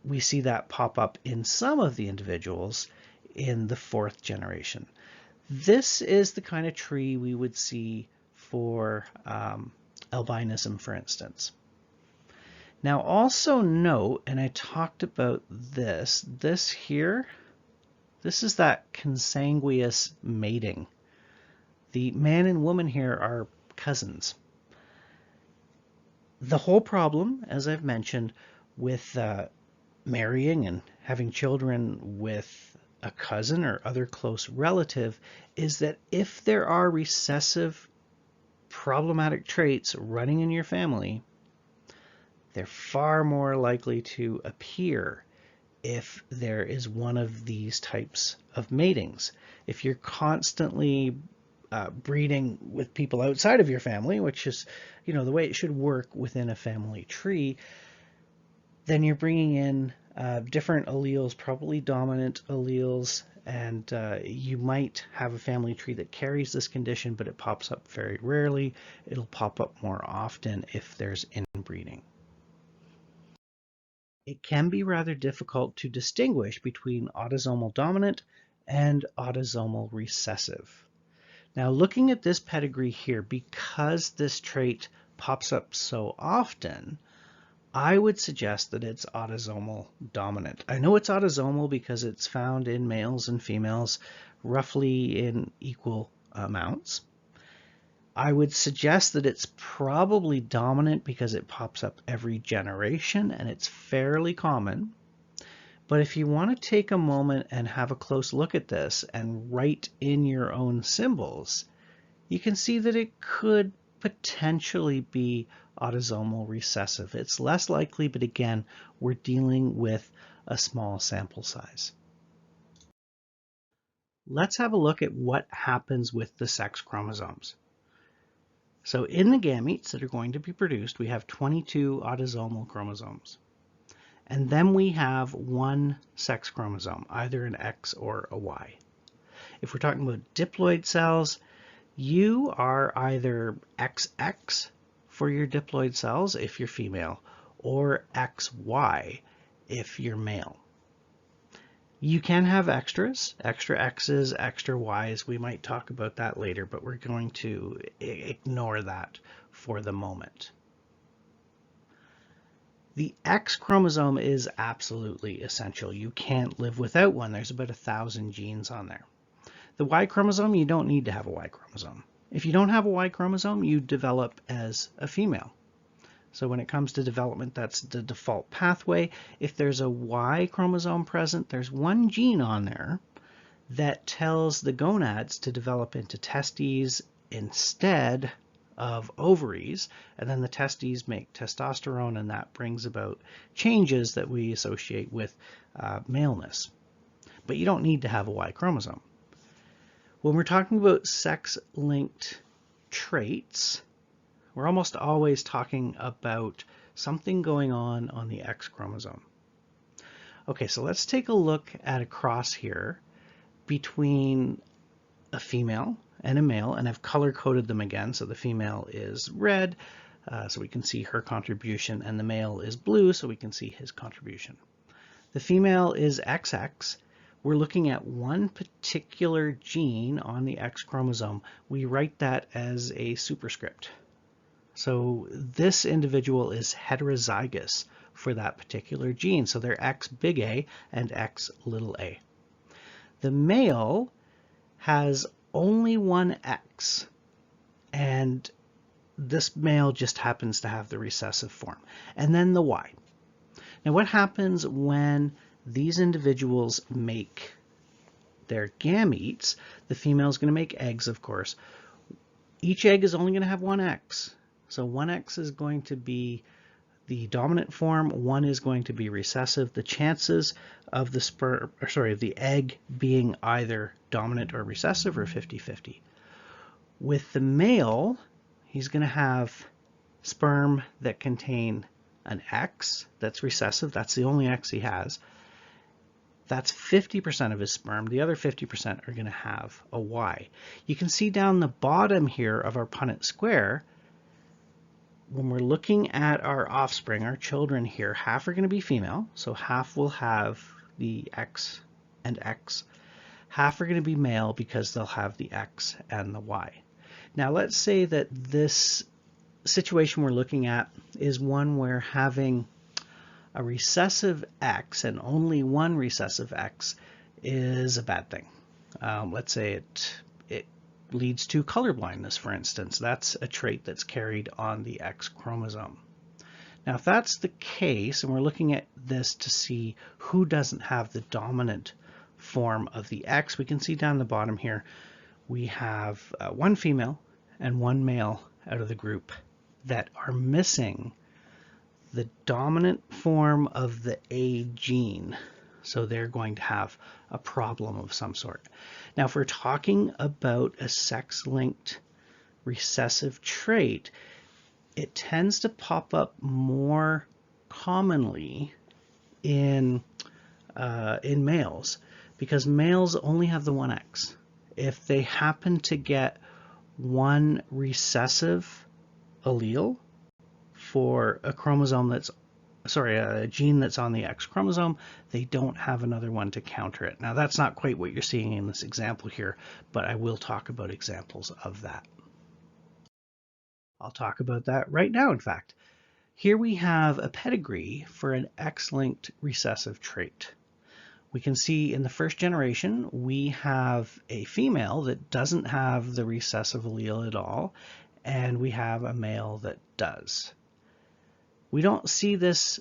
we see that pop up in some of the individuals in the 4th generation. This is the kind of tree we would see for albinism, for instance. Now also note, and I talked about this here, this is that consanguineous mating. The man and woman here are cousins. The whole problem, as I've mentioned, with marrying and having children with a cousin or other close relative is that if there are recessive problematic traits running in your family, they're far more likely to appear if there is one of these types of matings. If you're constantly breeding with people outside of your family, which is, the way it should work within a family tree, then you're bringing in different alleles, probably dominant alleles, and you might have a family tree that carries this condition, but it pops up very rarely. It'll pop up more often if there's inbreeding. It can be rather difficult to distinguish between autosomal dominant and autosomal recessive. Now, looking at this pedigree here, because this trait pops up so often, I would suggest that it's autosomal dominant. I know it's autosomal because it's found in males and females roughly in equal amounts. I would suggest that it's probably dominant because it pops up every generation and it's fairly common. But if you want to take a moment and have a close look at this and write in your own symbols, you can see that it could potentially be autosomal recessive. It's less likely, but again, we're dealing with a small sample size. Let's have a look at what happens with the sex chromosomes. So in the gametes that are going to be produced, we have 22 autosomal chromosomes. And then we have one sex chromosome, either an X or a Y. If we're talking about diploid cells, you are either XX for your diploid cells if you're female, or XY if you're male. You can have extras, extra X's, extra Y's. We might talk about that later, but we're going to ignore that for the moment. The X chromosome is absolutely essential. You can't live without one. There's about 1,000 genes on there. The Y chromosome, you don't need to have a Y chromosome. If you don't have a Y chromosome, you develop as a female. So when it comes to development, that's the default pathway. If there's a Y chromosome present, there's one gene on there that tells the gonads to develop into testes instead of ovaries, and then the testes make testosterone, and that brings about changes that we associate with maleness. But you don't need to have a Y chromosome. When we're talking about sex-linked traits, we're almost always talking about something going on the X chromosome. Okay, so let's take a look at a cross here between a female and a male, and I've color-coded them again. So the female is red, so we can see her contribution, and the male is blue, so we can see his contribution. The female is XX. We're looking at one particular gene on the X chromosome. We write that as a superscript. So this individual is heterozygous for that particular gene. So they're X big A and X little a. The male has only one X, and this male just happens to have the recessive form. And then the Y. Now what happens when these individuals make their gametes? The female is going to make eggs, of course. Each egg is only going to have one X. So one X is going to be the dominant form, one is going to be recessive. The chances of the egg being either dominant or recessive are 50-50. With the male, he's going to have sperm that contain an X that's recessive. That's the only X he has. That's 50% of his sperm. The other 50% are going to have a Y. You can see down the bottom here of our Punnett square, when we're looking at our offspring, our children here, half are going to be female, so half will have the X and X. Half are going to be male because they'll have the X and the Y. Now let's say that this situation we're looking at is one where having a recessive X and only one recessive X is a bad thing. Let's say it leads to color blindness, for instance. That's a trait that's carried on the X chromosome. Now, if that's the case, and we're looking at this to see who doesn't have the dominant form of the X, we can see down the bottom here, we have one female and one male out of the group that are missing the dominant form of the A gene. So they're going to have a problem of some sort. Now, if we're talking about a sex-linked recessive trait, it tends to pop up more commonly in males, because males only have the one X. If they happen to get one recessive allele for a gene that's on the X chromosome, they don't have another one to counter it. Now that's not quite what you're seeing in this example here, but I will talk about examples of that. I'll talk about that right now, in fact. Here we have a pedigree for an X-linked recessive trait. We can see in the first generation, we have a female that doesn't have the recessive allele at all, and we have a male that does. We don't see this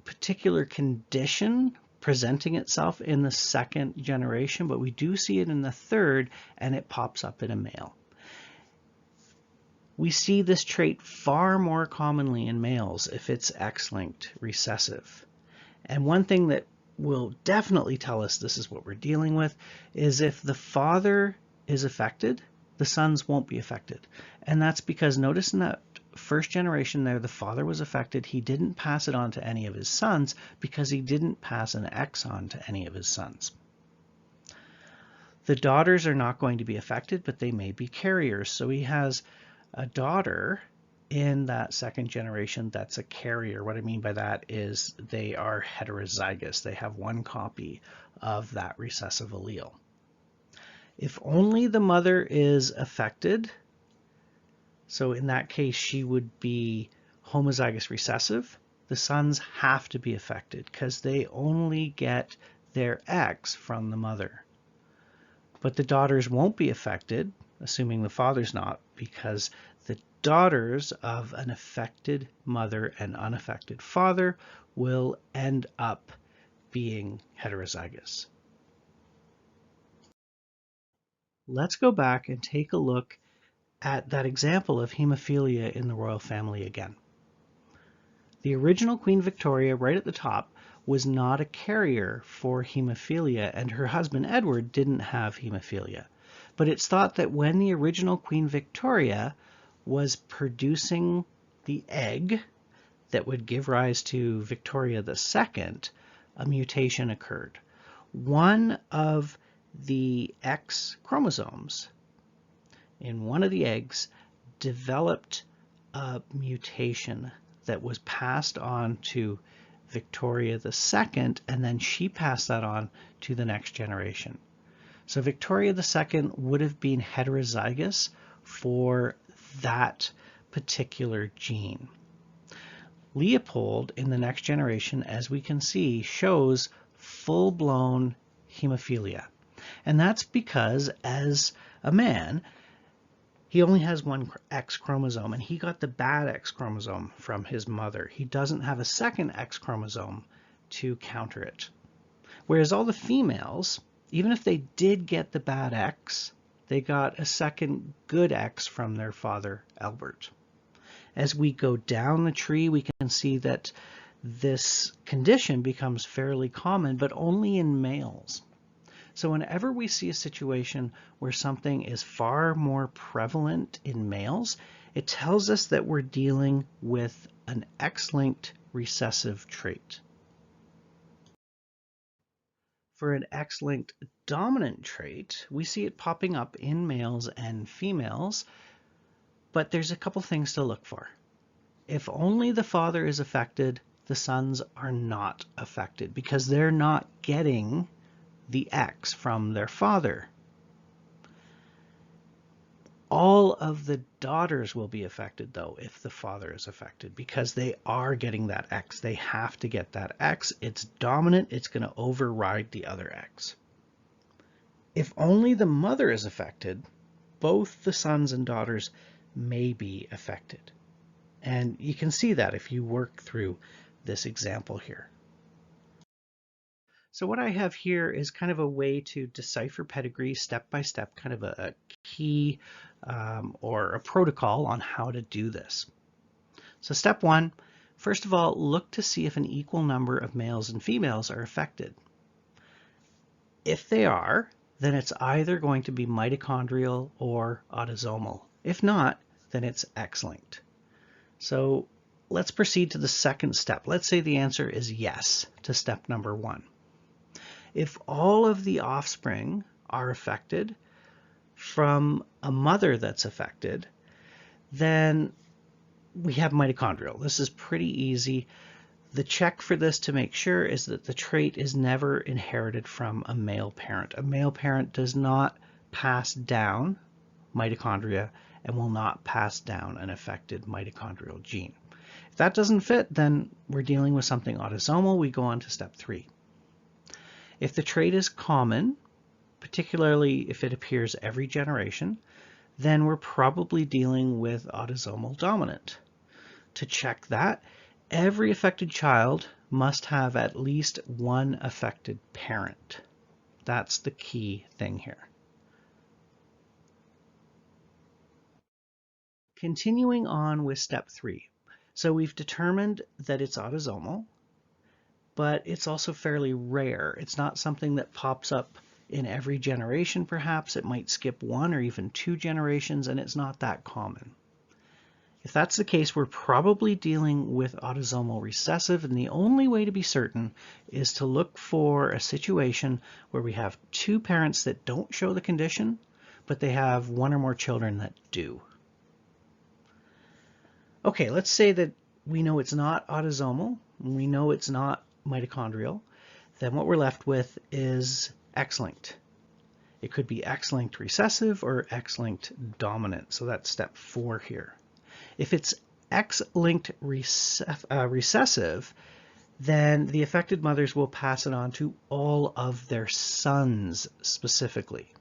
particular condition presenting itself in the second generation, but we do see it in the third, and it pops up in a male. We see this trait far more commonly in males if it's X-linked recessive. And one thing that will definitely tell us this is what we're dealing with is if the father is affected, the sons won't be affected. And that's because notice in that first generation there, the father was affected. He didn't pass it on to any of his sons because he didn't pass an X on to any of his sons. The daughters are not going to be affected, but they may be carriers. So he has a daughter in that second generation that's a carrier. What I mean by that is they are heterozygous. They have one copy of that recessive allele. If only the mother is affected, so in that case she would be homozygous recessive, the sons have to be affected because they only get their X from the mother. But the daughters won't be affected, assuming the father's not, because the daughters of an affected mother and unaffected father will end up being heterozygous. Let's go back and take a look at that example of hemophilia in the royal family again. The original Queen Victoria, right at the top, was not a carrier for hemophilia, and her husband Edward didn't have hemophilia. But it's thought that when the original Queen Victoria was producing the egg that would give rise to Victoria II, a mutation occurred. One of the X chromosomes in one of the eggs developed a mutation that was passed on to Victoria II, and then she passed that on to the next generation. So Victoria II would have been heterozygous for that particular gene. Leopold in the next generation, as we can see, shows full-blown hemophilia. And that's because as a man, he only has one X chromosome, and he got the bad X chromosome from his mother. He doesn't have a second X chromosome to counter it. Whereas all the females, even if they did get the bad X, they got a second good X from their father, Albert. As we go down the tree, we can see that this condition becomes fairly common, but only in males. So whenever we see a situation where something is far more prevalent in males, it tells us that we're dealing with an X-linked recessive trait. For an X-linked dominant trait, we see it popping up in males and females, but there's a couple things to look for. If only the father is affected, the sons are not affected because they're not getting the X from their father. All of the daughters will be affected, though, if the father is affected, because they are getting that X. They have to get that X. It's dominant. It's going to override the other X. If only the mother is affected, both the sons and daughters may be affected. And you can see that if you work through this example here. So what I have here is kind of a way to decipher pedigree step by step, kind of a key or a protocol on how to do this. So step one, first of all, look to see if an equal number of males and females are affected. If they are, then it's either going to be mitochondrial or autosomal. If not, then it's X-linked. So let's proceed to the second step. Let's say the answer is yes to step number one. If all of the offspring are affected from a mother that's affected, then we have mitochondrial. This is pretty easy. The check for this to make sure is that the trait is never inherited from a male parent. A male parent does not pass down mitochondria and will not pass down an affected mitochondrial gene. If that doesn't fit, then we're dealing with something autosomal. We go on to step three. If the trait is common, particularly if it appears every generation, then we're probably dealing with autosomal dominant. To check that, every affected child must have at least one affected parent. That's the key thing here. Continuing on with step three. So we've determined that it's autosomal, but it's also fairly rare. It's not something that pops up in every generation, perhaps. It might skip one or even two generations, and it's not that common. If that's the case, we're probably dealing with autosomal recessive, and the only way to be certain is to look for a situation where we have two parents that don't show the condition, but they have one or more children that do. Okay, let's say that we know it's not autosomal, and we know it's not mitochondrial. Then what we're left with is X-linked. It could be X-linked recessive or X-linked dominant. So that's step 4 here. If it's X-linked recessive, then the affected mothers will pass it on to all of their sons specifically.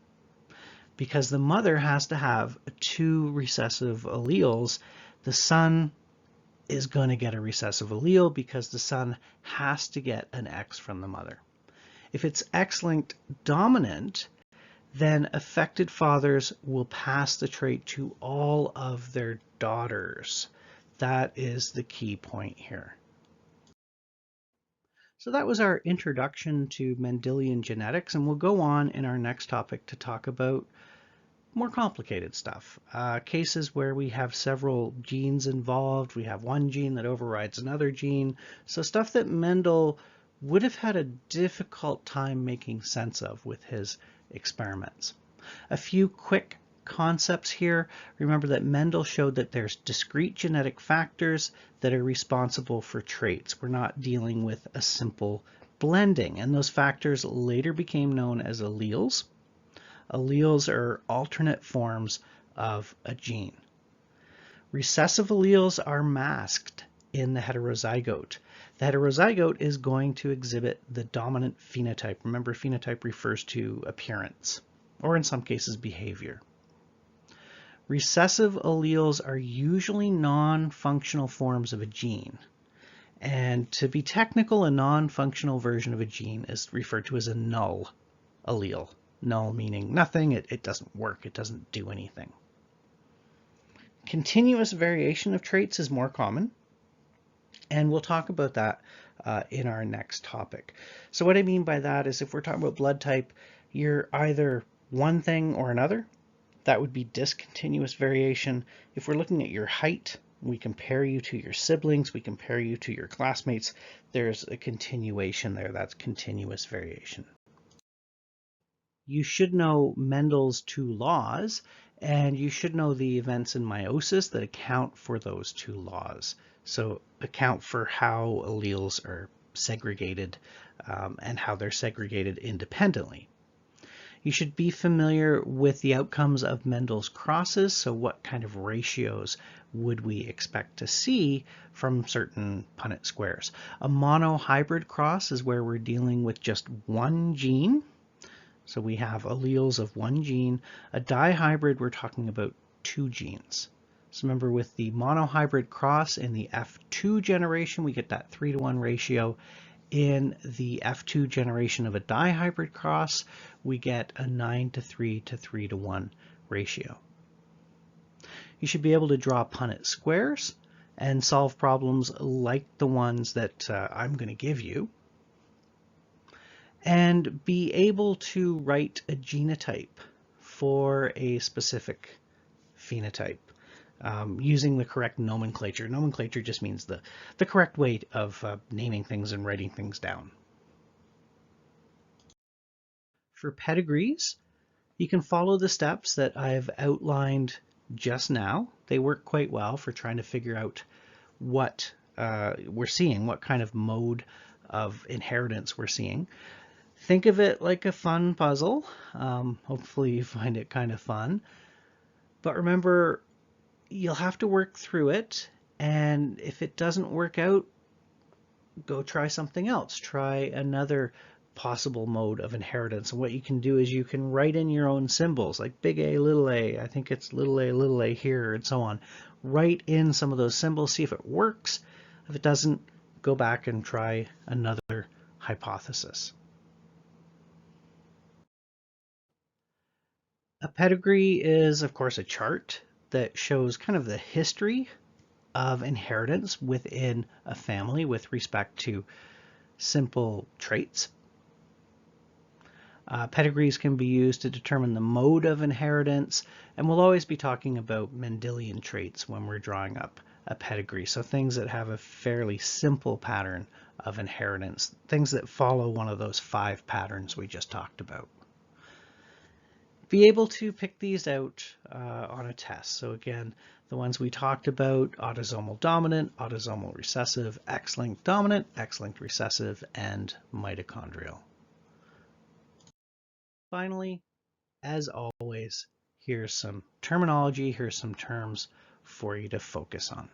Because the mother has to have two recessive alleles, the son is going to get a recessive allele because the son has to get an X from the mother. If it's X-linked dominant, then affected fathers will pass the trait to all of their daughters. That is the key point here. So that was our introduction to Mendelian genetics, and we'll go on in our next topic to talk about more complicated stuff. Cases where we have several genes involved, we have one gene that overrides another gene, so stuff that Mendel would have had a difficult time making sense of with his experiments. A few quick concepts here. Remember that Mendel showed that there's discrete genetic factors that are responsible for traits. We're not dealing with a simple blending, and those factors later became known as alleles. Alleles are alternate forms of a gene. Recessive alleles are masked in the heterozygote. The heterozygote is going to exhibit the dominant phenotype. Remember, phenotype refers to appearance, or in some cases, behavior. Recessive alleles are usually non-functional forms of a gene. And to be technical, a non-functional version of a gene is referred to as a null allele. Null meaning nothing, it doesn't work, it doesn't do anything. Continuous variation of traits is more common, and we'll talk about that in our next topic. So what I mean by that is if we're talking about blood type, you're either one thing or another. That would be discontinuous variation. If we're looking at your height, we compare you to your siblings, we compare you to your classmates, there's a continuation there, that's continuous variation. You should know Mendel's two laws, and you should know the events in meiosis that account for those two laws. So account for how alleles are segregated and how they're segregated independently. You should be familiar with the outcomes of Mendel's crosses, so what kind of ratios would we expect to see from certain Punnett squares. A monohybrid cross is where we're dealing with just one gene. So we have alleles of one gene. A dihybrid, we're talking about two genes. So remember, with the monohybrid cross in the F2 generation, we get that 3-to-1 ratio. In the F2 generation of a dihybrid cross, we get a 9-to-3 to 3-to-1 ratio. You should be able to draw Punnett squares and solve problems like the ones that I'm going to give you, and be able to write a genotype for a specific phenotype using the correct nomenclature. Nomenclature just means the correct way of naming things and writing things down. For pedigrees, you can follow the steps that I've outlined just now. They work quite well for trying to figure out what we're seeing, what kind of mode of inheritance we're seeing. Think of it like a fun puzzle. Hopefully you find it kind of fun. But remember, you'll have to work through it, and if it doesn't work out, go try something else. Try another possible mode of inheritance. And what you can do is you can write in your own symbols, like big A, little a, I think it's little a here, and so on. Write in some of those symbols, see if it works. If it doesn't, go back and try another hypothesis. A pedigree is, of course, a chart that shows kind of the history of inheritance within a family with respect to simple traits. Pedigrees can be used to determine the mode of inheritance, and we'll always be talking about Mendelian traits when we're drawing up a pedigree. So things that have a fairly simple pattern of inheritance, things that follow one of those 5 patterns we just talked about. Be able to pick these out on a test. So again, the ones we talked about: autosomal dominant, autosomal recessive, X-linked dominant, X-linked recessive, and mitochondrial. Finally, as always, here's some terminology, here's some terms for you to focus on.